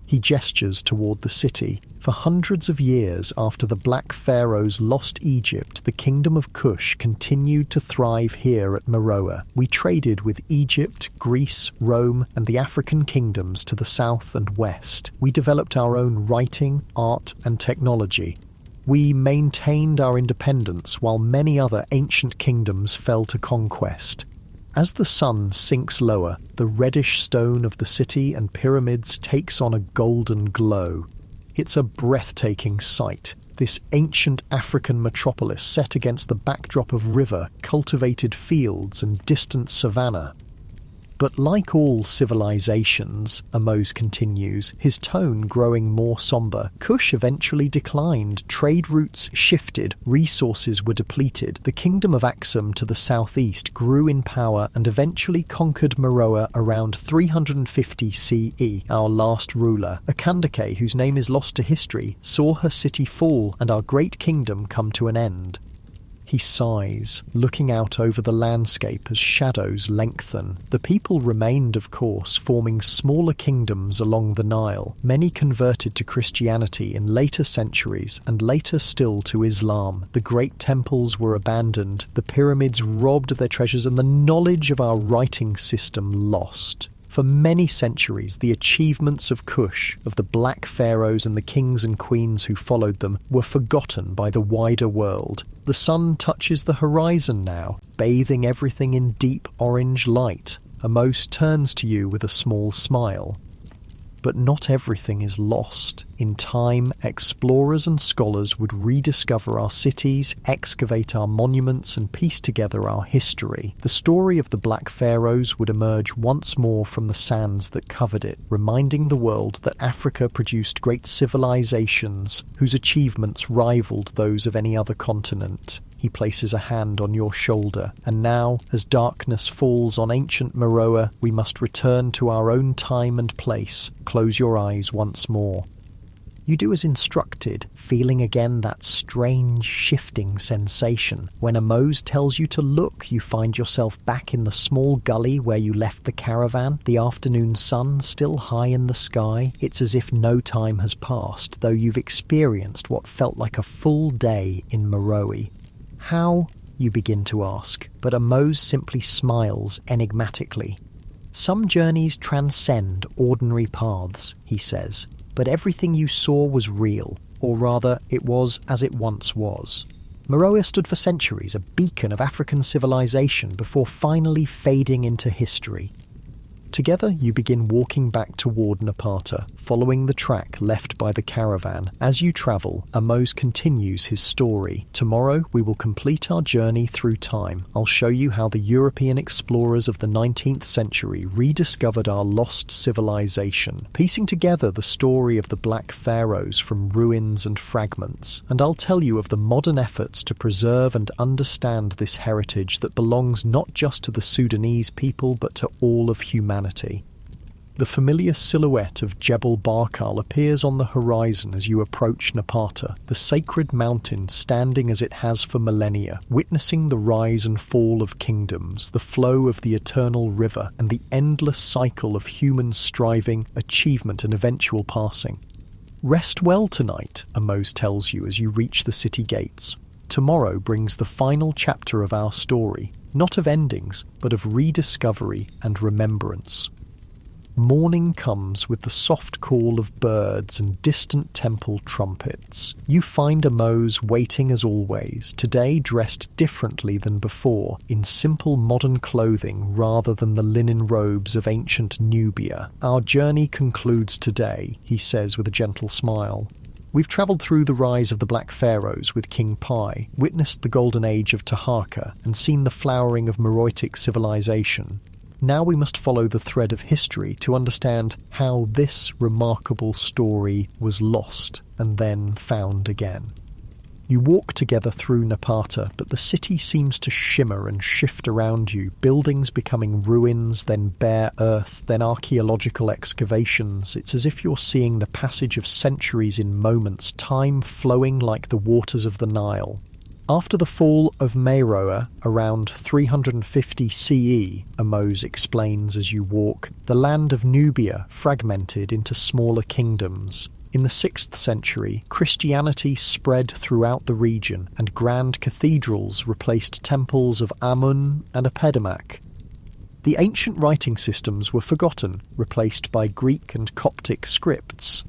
He gestures toward the city. For hundreds of years after the Black Pharaohs lost Egypt, the kingdom of Kush continued to thrive here at Meroe. We traded with Egypt, Greece, Rome, and the African kingdoms to the south and west. We developed our own writing, art, and technology. We maintained our independence while many other ancient kingdoms fell to conquest. As the sun sinks lower, the reddish stone of the city and pyramids takes on a golden glow. It's a breathtaking sight, this ancient African metropolis set against the backdrop of river, cultivated fields and distant savanna. But like all civilizations, Amos continues, his tone growing more somber, Kush eventually declined, trade routes shifted, resources were depleted. The kingdom of Aksum to the southeast grew in power and eventually conquered Meroe around 350 CE. Our last ruler, Akandake, whose name is lost to history, saw her city fall and our great kingdom come to an end. He sighs, looking out over the landscape as shadows lengthen. The people remained, of course, forming smaller kingdoms along the Nile. Many converted to Christianity in later centuries, and later still to Islam. The great temples were abandoned, the pyramids robbed of their treasures, and the knowledge of our writing system lost. For many centuries, the achievements of Kush, of the Black Pharaohs and the kings and queens who followed them, were forgotten by the wider world. The sun touches the horizon now, bathing everything in deep orange light. Amos turns to you with a small smile. But not everything is lost. In time, explorers and scholars would rediscover our cities, excavate our monuments, and piece together our history. The story of the Black Pharaohs would emerge once more from the sands that covered it, reminding the world that Africa produced great civilizations whose achievements rivaled those of any other continent. He places a hand on your shoulder, and now, as darkness falls on ancient Meroe, we must return to our own time and place. Close your eyes once more. You do as instructed, feeling again that strange, shifting sensation. When Amos tells you to look, you find yourself back in the small gully where you left the caravan, the afternoon sun still high in the sky. It's as if no time has passed, though you've experienced what felt like a full day in Meroe. How? You begin to ask, but Amos simply smiles enigmatically. Some journeys transcend ordinary paths, he says, but everything you saw was real, or rather, it was as it once was. Meroe stood for centuries, a beacon of African civilization before finally fading into history. Together you begin walking back toward Napata, following the track left by the caravan. As you travel, Amos continues his story. Tomorrow we will complete our journey through time. I'll show you how the European explorers of the 19th century rediscovered our lost civilization, piecing together the story of the Black Pharaohs from ruins and fragments. And I'll tell you of the modern efforts to preserve and understand this heritage that belongs not just to the Sudanese people but to all of humanity. The familiar silhouette of Jebel Barkal appears on the horizon as you approach Napata, the sacred mountain standing as it has for millennia, witnessing the rise and fall of kingdoms, the flow of the eternal river, and the endless cycle of human striving, achievement, and eventual passing. Rest well tonight, Amos tells you as you reach the city gates. Tomorrow brings the final chapter of our story, not of endings, but of rediscovery and remembrance. Morning comes with the soft call of birds and distant temple trumpets. You find Amos waiting as always, today dressed differently than before, in simple modern clothing rather than the linen robes of ancient Nubia. Our journey concludes today, he says with a gentle smile. We've travelled through the rise of the Black Pharaohs with King Pi, witnessed the golden age of Taharqa, and seen the flowering of Meroitic civilization. Now we must follow the thread of history to understand how this remarkable story was lost and then found again. You walk together through Napata, but the city seems to shimmer and shift around you, buildings becoming ruins, then bare earth, then archaeological excavations. It's as if you're seeing the passage of centuries in moments, time flowing like the waters of the Nile. After the fall of Meroe, around 350 CE, Amos explains as you walk, the land of Nubia fragmented into smaller kingdoms. In the 6th century, Christianity spread throughout the region, and grand cathedrals replaced temples of Amun and Epidamach. The ancient writing systems were forgotten, replaced by Greek and Coptic scripts.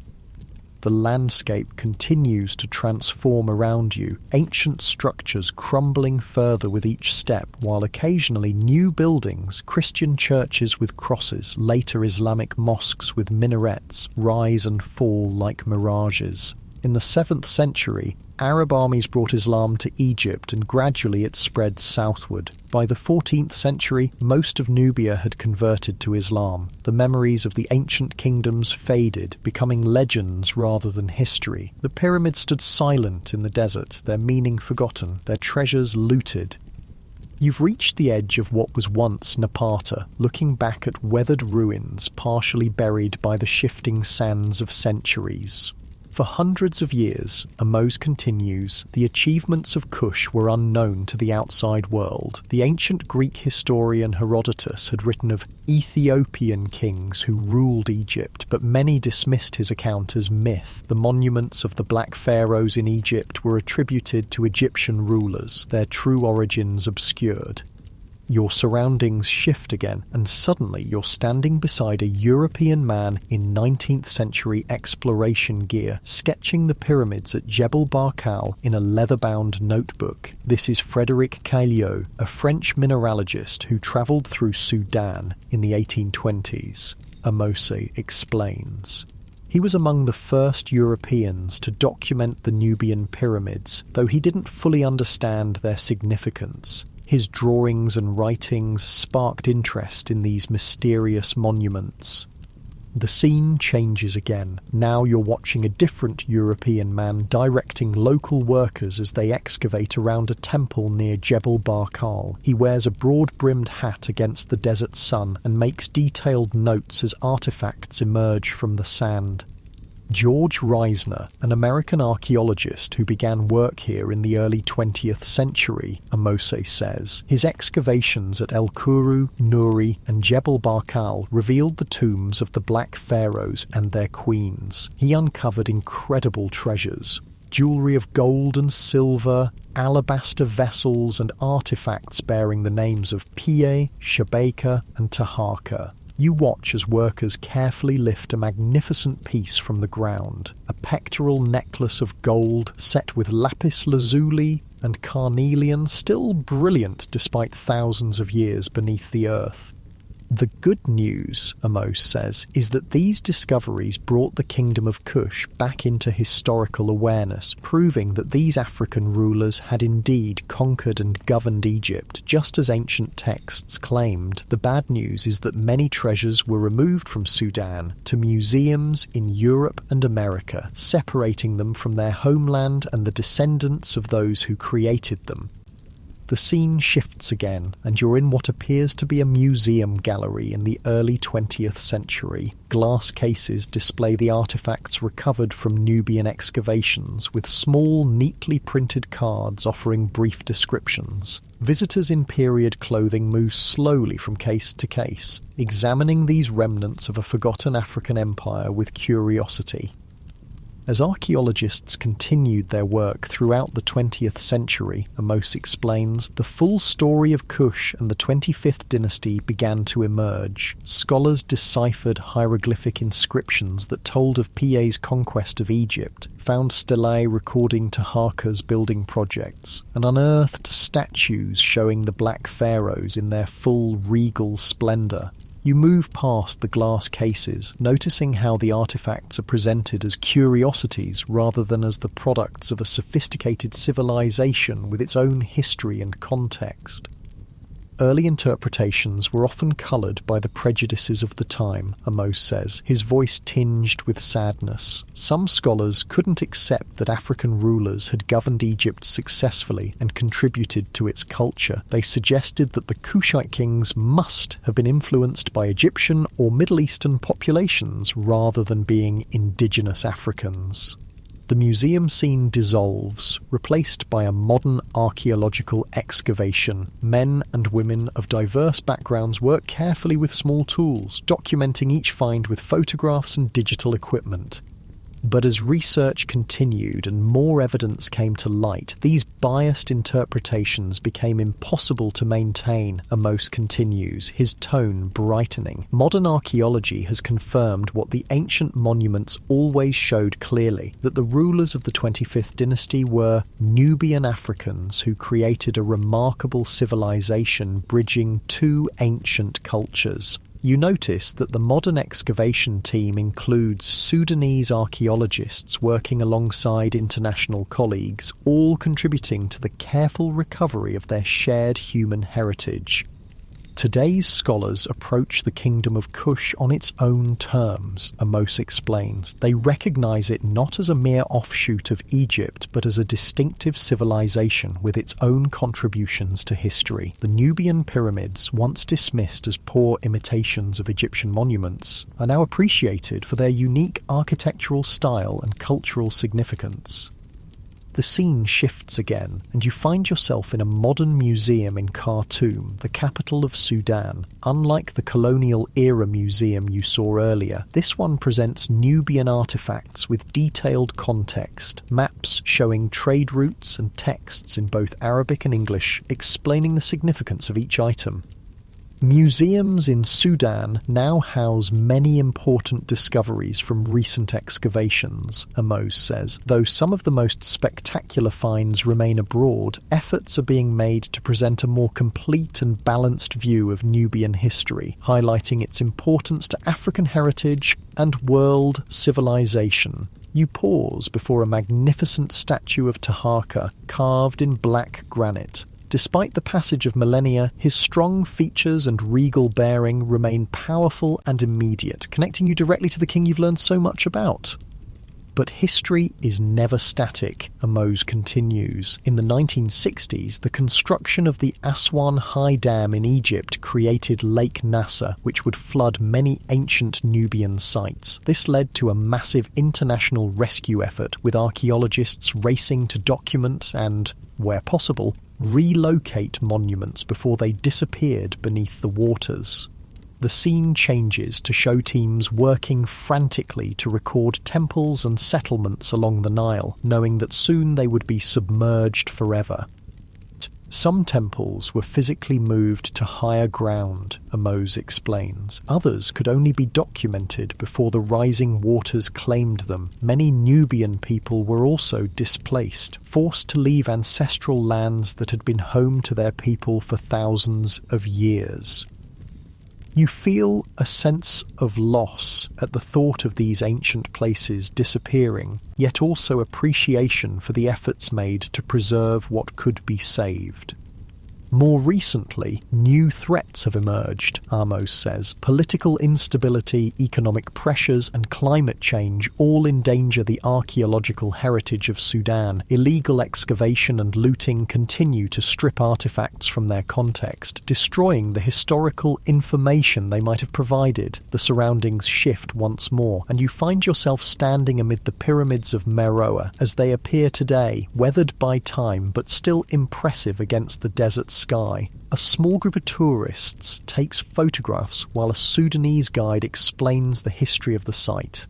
The landscape continues to transform around you, ancient structures crumbling further with each step, while occasionally new buildings, Christian churches with crosses, later Islamic mosques with minarets, rise and fall like mirages. In the 7th century, Arab armies brought Islam to Egypt and gradually it spread southward. By the 14th century, most of Nubia had converted to Islam. The memories of the ancient kingdoms faded, becoming legends rather than history. The pyramids stood silent in the desert, their meaning forgotten, their treasures looted. You've reached the edge of what was once Napata, looking back at weathered ruins partially buried by the shifting sands of centuries. For hundreds of years, Amos continues, the achievements of Kush were unknown to the outside world. The ancient Greek historian Herodotus had written of Ethiopian kings who ruled Egypt, but many dismissed his account as myth. The monuments of the Black Pharaohs in Egypt were attributed to Egyptian rulers, their true origins obscured. Your surroundings shift again, and suddenly you're standing beside a European man in 19th century exploration gear, sketching the pyramids at Jebel Barkal in a leather-bound notebook. This is Frédéric Cailliot, a French mineralogist who travelled through Sudan in the 1820s. Amos explains. He was among the first Europeans to document the Nubian pyramids, though he didn't fully understand their significance. His drawings and writings sparked interest in these mysterious monuments. The scene changes again. Now you're watching a different European man directing local workers as they excavate around a temple near Jebel Barkal. He wears a broad-brimmed hat against the desert sun and makes detailed notes as artifacts emerge from the sand. George Reisner, an American archaeologist who began work here in the early 20th century, Amos says. His excavations at El Kuru, Nuri and Jebel Barkal revealed the tombs of the Black Pharaohs and their queens. He uncovered incredible treasures. Jewellery of gold and silver, alabaster vessels and artefacts bearing the names of Pie, Shabeka and Taharqa. You watch as workers carefully lift a magnificent piece from the ground, a pectoral necklace of gold set with lapis lazuli and carnelian, still brilliant despite thousands of years beneath the earth. The good news, Amos says, is that these discoveries brought the kingdom of Kush back into historical awareness, proving that these African rulers had indeed conquered and governed Egypt, just as ancient texts claimed. The bad news is that many treasures were removed from Sudan to museums in Europe and America, separating them from their homeland and the descendants of those who created them. the scene shifts again, and you're in what appears to be a museum gallery in the early 20th century. Glass cases display the artifacts recovered from Nubian excavations, with small, neatly printed cards offering brief descriptions. Visitors in period clothing move slowly from case to case, examining these remnants of a forgotten African empire with curiosity. As archaeologists continued their work throughout the 20th century, Amos explains, the full story of Kush and the 25th dynasty began to emerge. Scholars deciphered hieroglyphic inscriptions that told of PA's conquest of Egypt, found stelae recording Taharka's building projects, and unearthed statues showing the Black Pharaohs in their full regal splendour. You move past the glass cases, noticing how the artifacts are presented as curiosities rather than as the products of a sophisticated civilization with its own history and context. Early interpretations were often coloured by the prejudices of the time, Amos says, his voice tinged with sadness. Some scholars couldn't accept that African rulers had governed Egypt successfully and contributed to its culture. They suggested that the Kushite kings must have been influenced by Egyptian or Middle Eastern populations rather than being indigenous Africans. The museum scene dissolves, replaced by a modern archaeological excavation. Men and women of diverse backgrounds work carefully with small tools, documenting each find with photographs and digital equipment. But as research continued and more evidence came to light, these biased interpretations became impossible to maintain, Amos continues, his tone brightening. Modern archaeology has confirmed what the ancient monuments always showed clearly, that the rulers of the 25th dynasty were Nubian Africans who created a remarkable civilization bridging two ancient cultures. You notice that the modern excavation team includes Sudanese archaeologists working alongside international colleagues, all contributing to the careful recovery of their shared human heritage. Today's scholars approach the kingdom of Kush on its own terms, Amos explains. They recognise it not as a mere offshoot of Egypt, but as a distinctive civilization with its own contributions to history. The Nubian pyramids, once dismissed as poor imitations of Egyptian monuments, are now appreciated for their unique architectural style and cultural significance. The scene shifts again, and you find yourself in a modern museum in Khartoum, the capital of Sudan. Unlike the colonial-era museum you saw earlier, this one presents Nubian artifacts with detailed context, maps showing trade routes and texts in both Arabic and English, explaining the significance of each item. Museums in Sudan now house many important discoveries from recent excavations, Amos says. Though some of the most spectacular finds remain abroad, efforts are being made to present a more complete and balanced view of Nubian history, highlighting its importance to African heritage and world civilization. You pause before a magnificent statue of Taharka, carved in black granite. Despite the passage of millennia, his strong features and regal bearing remain powerful and immediate, connecting you directly to the king you've learned so much about. But history is never static, Amos continues. In the 1960s, the construction of the Aswan High Dam in Egypt created Lake Nasser, which would flood many ancient Nubian sites. This led to a massive international rescue effort, with archaeologists racing to document and, where possible, relocate monuments before they disappeared beneath the waters. The scene changes to show teams working frantically to record temples and settlements along the Nile, knowing that soon they would be submerged forever. Some temples were physically moved to higher ground, Amos explains. Others could only be documented before the rising waters claimed them. Many Nubian people were also displaced, forced to leave ancestral lands that had been home to their people for thousands of years. You feel a sense of loss at the thought of these ancient places disappearing, yet also appreciation for the efforts made to preserve what could be saved. More recently, new threats have emerged, Amos says. Political instability, economic pressures, and climate change all endanger the archaeological heritage of Sudan. Illegal excavation and looting continue to strip artifacts from their context, destroying the historical information they might have provided. The surroundings shift once more, and you find yourself standing amid the pyramids of Meroe as they appear today, weathered by time but still impressive against the desert sky. A small group of tourists takes photographs while a Sudanese guide explains the history of the site.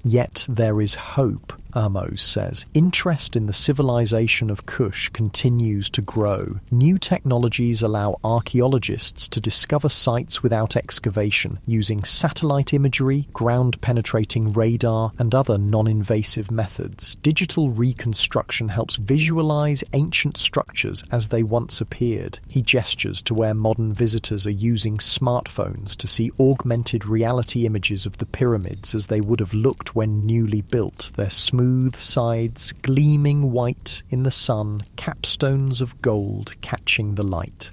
Yet there is hope, Amos says. Interest in the civilization of Kush continues to grow. New technologies allow archaeologists to discover sites without excavation, using satellite imagery, ground-penetrating radar, and other non-invasive methods. Digital reconstruction helps visualize ancient structures as they once appeared. He gestures to where modern visitors are using smartphones to see augmented reality images of the pyramids as they would have looked when newly built, their smooth sides gleaming white in the sun, capstones of gold catching the light.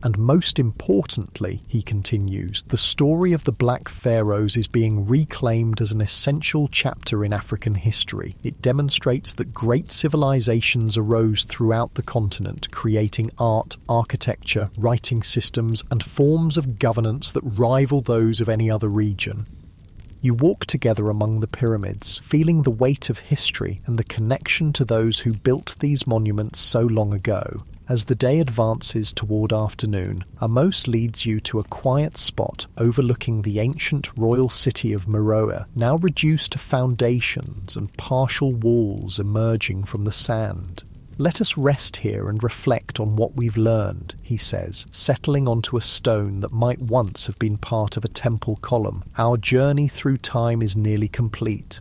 And most importantly, he continues, the story of the Black Pharaohs is being reclaimed as an essential chapter in African history. It demonstrates that great civilizations arose throughout the continent, creating art, architecture, writing systems, and forms of governance that rival those of any other region. You walk together among the pyramids, feeling the weight of history and the connection to those who built these monuments so long ago. As the day advances toward afternoon, Amos leads you to a quiet spot overlooking the ancient royal city of Meroe, now reduced to foundations and partial walls emerging from the sand. Let us rest here and reflect on what we've learned, he says, settling onto a stone that might once have been part of a temple column. Our journey through time is nearly complete.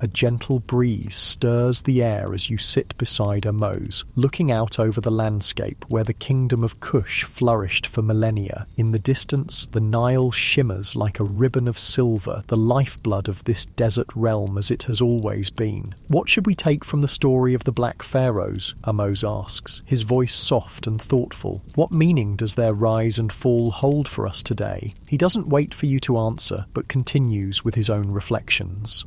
A gentle breeze stirs the air as you sit beside Amos, looking out over the landscape where the kingdom of Kush flourished for millennia. In the distance, the Nile shimmers like a ribbon of silver, the lifeblood of this desert realm as it has always been. What should we take from the story of the Black Pharaohs? Amos asks, his voice soft and thoughtful. What meaning does their rise and fall hold for us today? He doesn't wait for you to answer, but continues with his own reflections.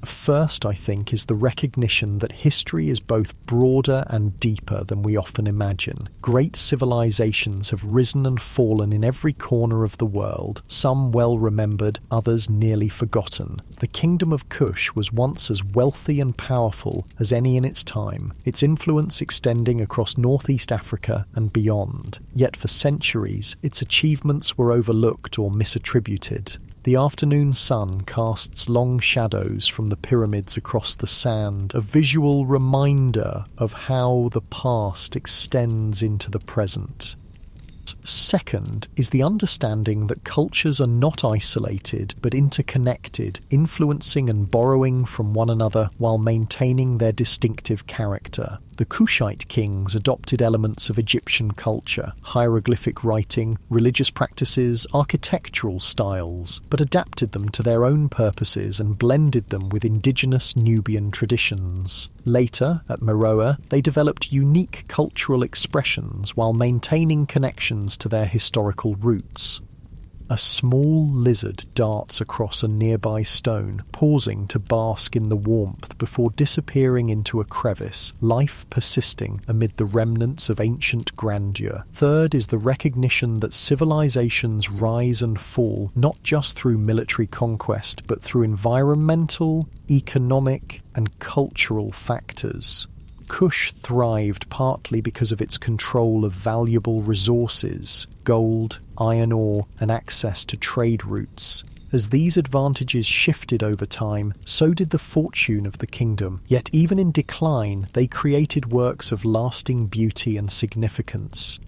First, I think, is the recognition that history is both broader and deeper than we often imagine. Great civilizations have risen and fallen in every corner of the world, some well remembered, others nearly forgotten. The kingdom of Kush was once as wealthy and powerful as any in its time, its influence extending across northeast Africa and beyond. Yet for centuries, its achievements were overlooked or misattributed. The afternoon sun casts long shadows from the pyramids across the sand, a visual reminder of how the past extends into the present. Second is the understanding that cultures are not isolated but interconnected, influencing and borrowing from one another while maintaining their distinctive character. The Kushite kings adopted elements of Egyptian culture, hieroglyphic writing, religious practices, architectural styles, but adapted them to their own purposes and blended them with indigenous Nubian traditions. Later, at Meroe, they developed unique cultural expressions while maintaining connections to their historical roots. A small lizard darts across a nearby stone, pausing to bask in the warmth before disappearing into a crevice, life persisting amid the remnants of ancient grandeur. Third is the recognition that civilizations rise and fall not just through military conquest, but through environmental, economic, and cultural factors. Kush thrived partly because of its control of valuable resources, gold, iron ore, and access to trade routes. As these advantages shifted over time, so did the fortune of the kingdom. Yet even in decline, they created works of lasting beauty and significance.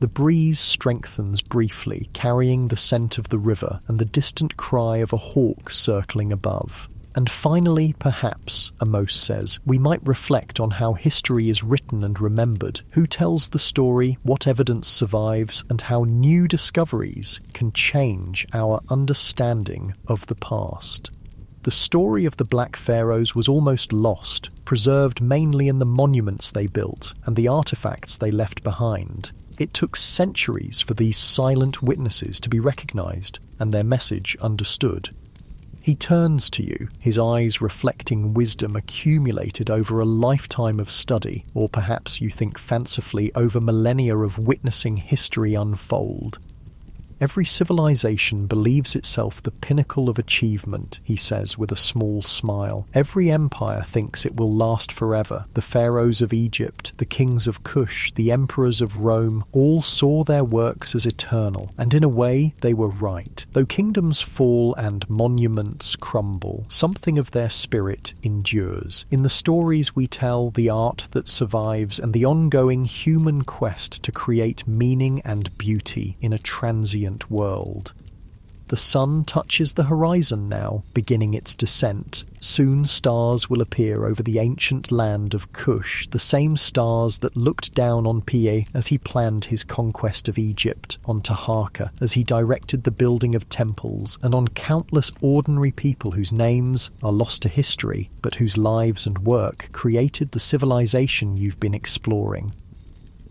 The breeze strengthens briefly, carrying the scent of the river and the distant cry of a hawk circling above. And finally, perhaps, Amos says, we might reflect on how history is written and remembered, who tells the story, what evidence survives, and how new discoveries can change our understanding of the past. The story of the Black Pharaohs was almost lost, preserved mainly in the monuments they built and the artifacts they left behind. It took centuries for these silent witnesses to be recognized and their message understood. He turns to you, his eyes reflecting wisdom accumulated over a lifetime of study, or perhaps you think fancifully over millennia of witnessing history unfold. Every civilization believes itself the pinnacle of achievement, he says with a small smile. Every empire thinks it will last forever. The pharaohs of Egypt, the kings of Kush, the emperors of Rome, all saw their works as eternal, and in a way they were right. Though kingdoms fall and monuments crumble, something of their spirit endures. In the stories we tell, the art that survives, and the ongoing human quest to create meaning and beauty in a transient world. The sun touches the horizon now, beginning its descent. Soon stars will appear over the ancient land of Kush, the same stars that looked down on Pie as he planned his conquest of Egypt, on Taharqa as he directed the building of temples, and on countless ordinary people whose names are lost to history, but whose lives and work created the civilization you've been exploring.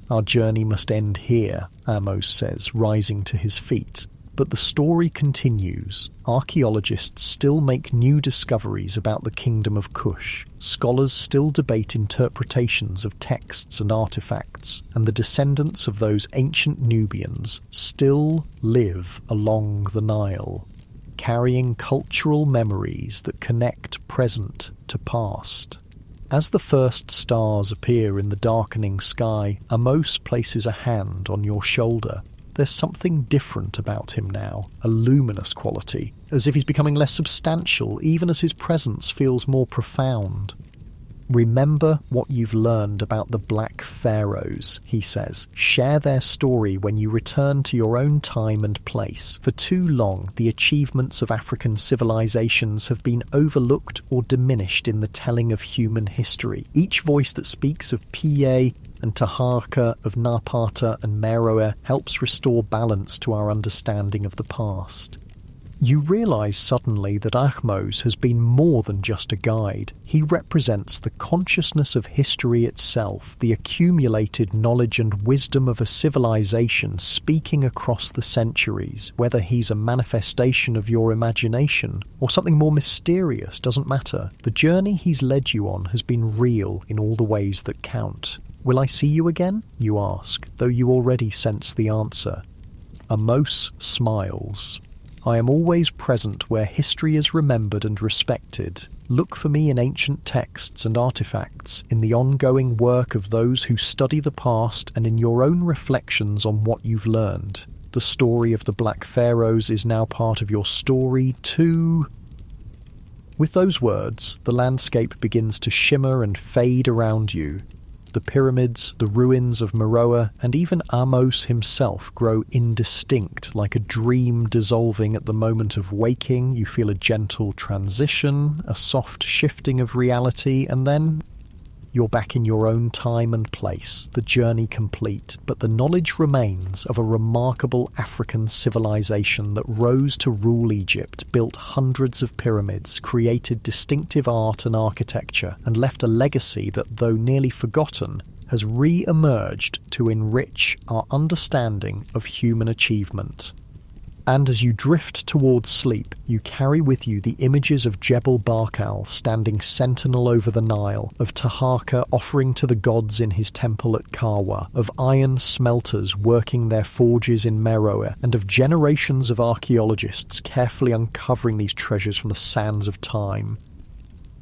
Our journey must end here, Amos says, rising to his feet. But the story continues. Archaeologists still make new discoveries about the kingdom of Kush. Scholars still debate interpretations of texts and artifacts, and the descendants of those ancient Nubians still live along the Nile, carrying cultural memories that connect present to past. As the first stars appear in the darkening sky, Amos places a hand on your shoulder. There's something different about him now, a luminous quality, as if he's becoming less substantial, even as his presence feels more profound. Remember what you've learned about the Black Pharaohs, he says. Share their story when you return to your own time and place. For too long, the achievements of African civilizations have been overlooked or diminished in the telling of human history. Each voice that speaks of Pie and Taharqa, of Napata and Meroe helps restore balance to our understanding of the past. You realise suddenly that Ahmose has been more than just a guide. He represents the consciousness of history itself, the accumulated knowledge and wisdom of a civilization speaking across the centuries. Whether he's a manifestation of your imagination or something more mysterious doesn't matter. The journey he's led you on has been real in all the ways that count. Will I see you again? You ask, though you already sense the answer. Amos smiles. I am always present where history is remembered and respected. Look for me in ancient texts and artifacts, in the ongoing work of those who study the past, and in your own reflections on what you've learned. The story of the Black Pharaohs is now part of your story too. With those words, the landscape begins to shimmer and fade around you. The pyramids, the ruins of Meroe, and even Amos himself grow indistinct, like a dream dissolving at the moment of waking. You feel a gentle transition, a soft shifting of reality, and then you're back in your own time and place, the journey complete, but the knowledge remains of a remarkable African civilization that rose to rule Egypt, built hundreds of pyramids, created distinctive art and architecture, and left a legacy that, though nearly forgotten, has re-emerged to enrich our understanding of human achievement. And as you drift towards sleep, you carry with you the images of Jebel Barkal standing sentinel over the Nile, of Taharqa offering to the gods in his temple at Karwa, of iron smelters working their forges in Meroe, and of generations of archaeologists carefully uncovering these treasures from the sands of time.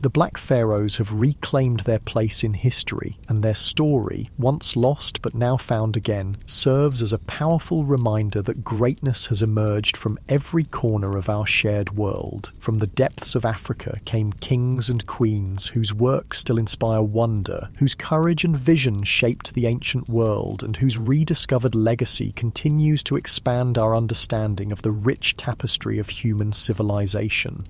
The Black Pharaohs have reclaimed their place in history, and their story, once lost but now found again, serves as a powerful reminder that greatness has emerged from every corner of our shared world. From the depths of Africa came kings and queens whose works still inspire wonder, whose courage and vision shaped the ancient world, and whose rediscovered legacy continues to expand our understanding of the rich tapestry of human civilization.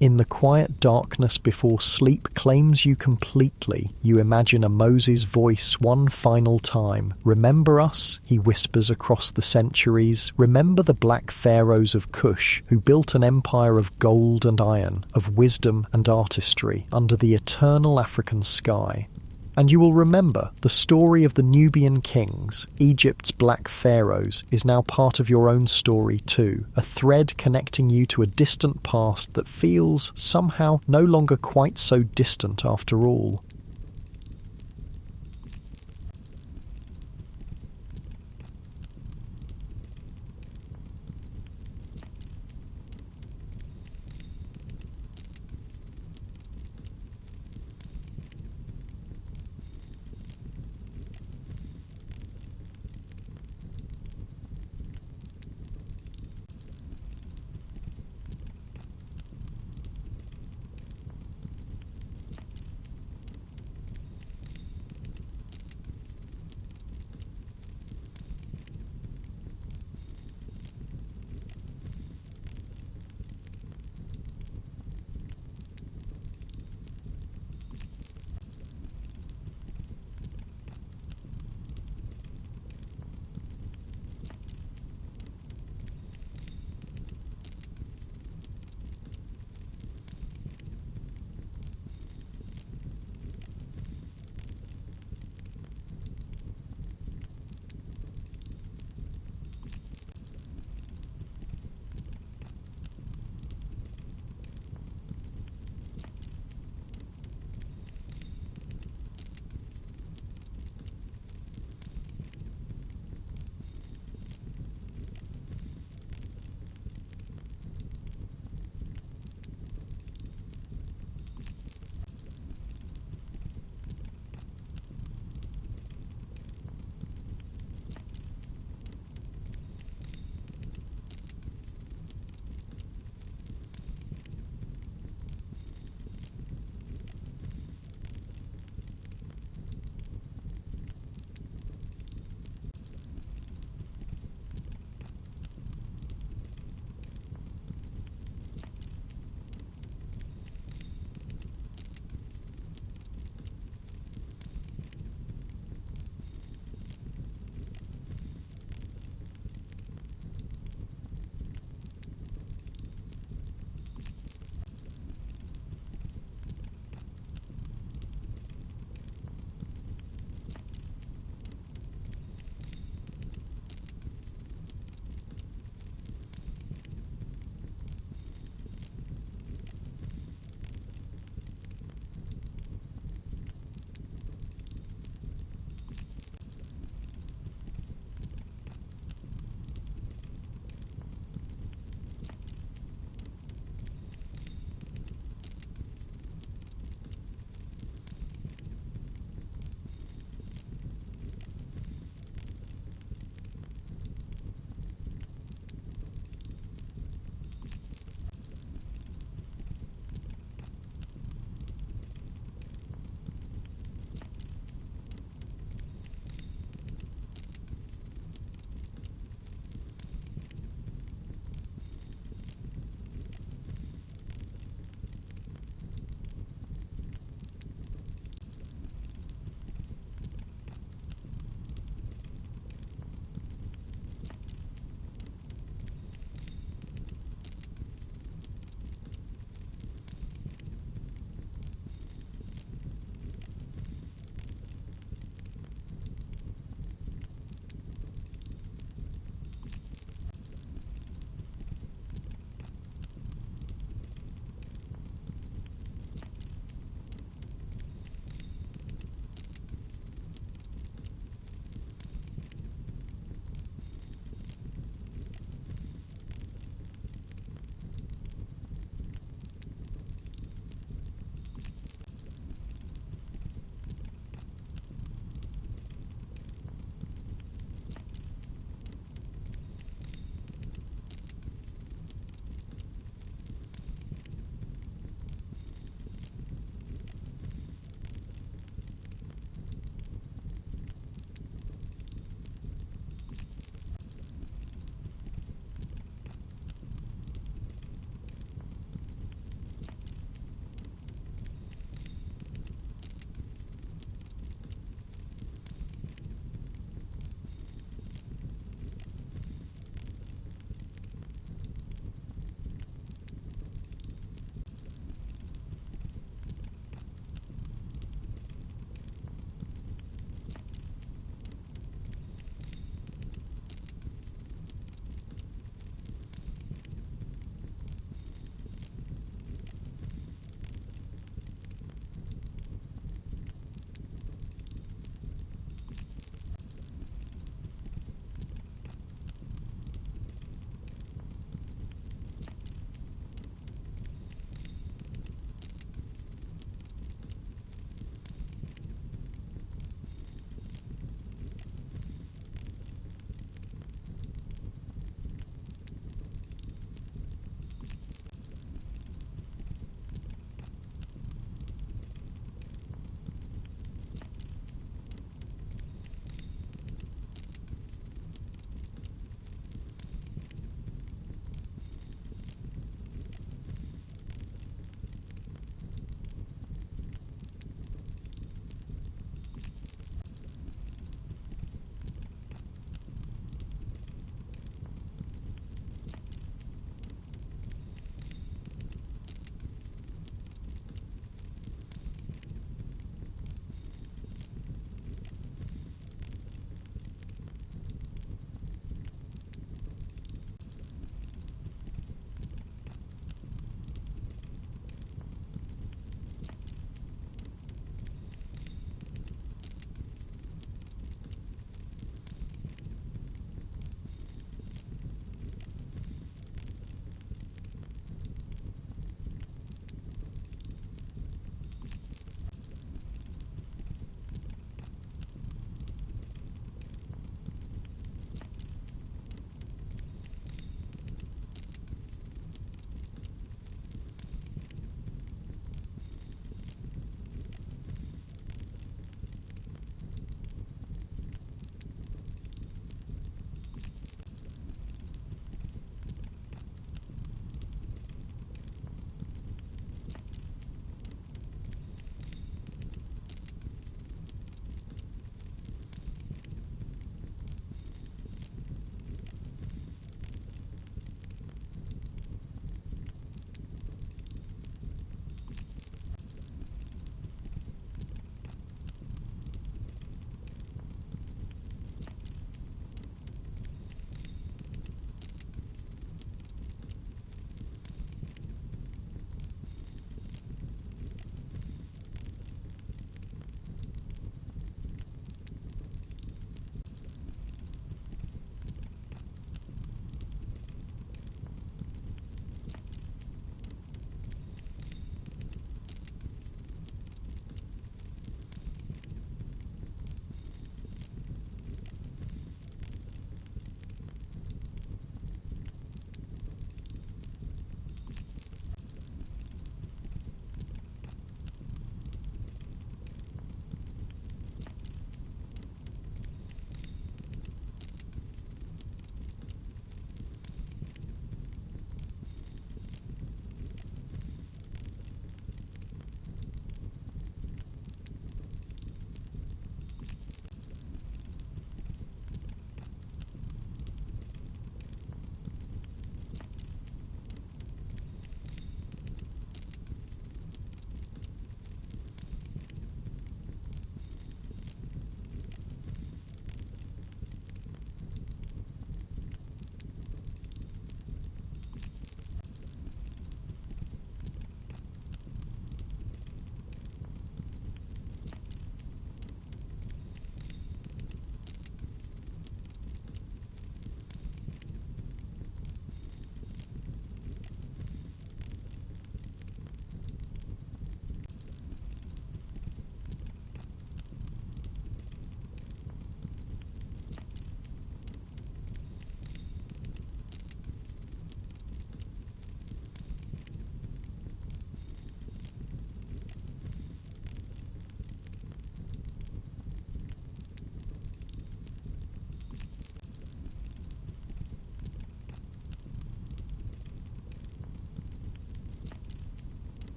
In the quiet darkness before sleep claims you completely, you imagine a Moses' voice one final time. Remember us, he whispers across the centuries. Remember the black pharaohs of Cush, who built an empire of gold and iron, of wisdom and artistry, under the eternal African sky. And you will remember the story of the Nubian kings, Egypt's black pharaohs, is now part of your own story too, a thread connecting you to a distant past that feels, somehow, no longer quite so distant after all.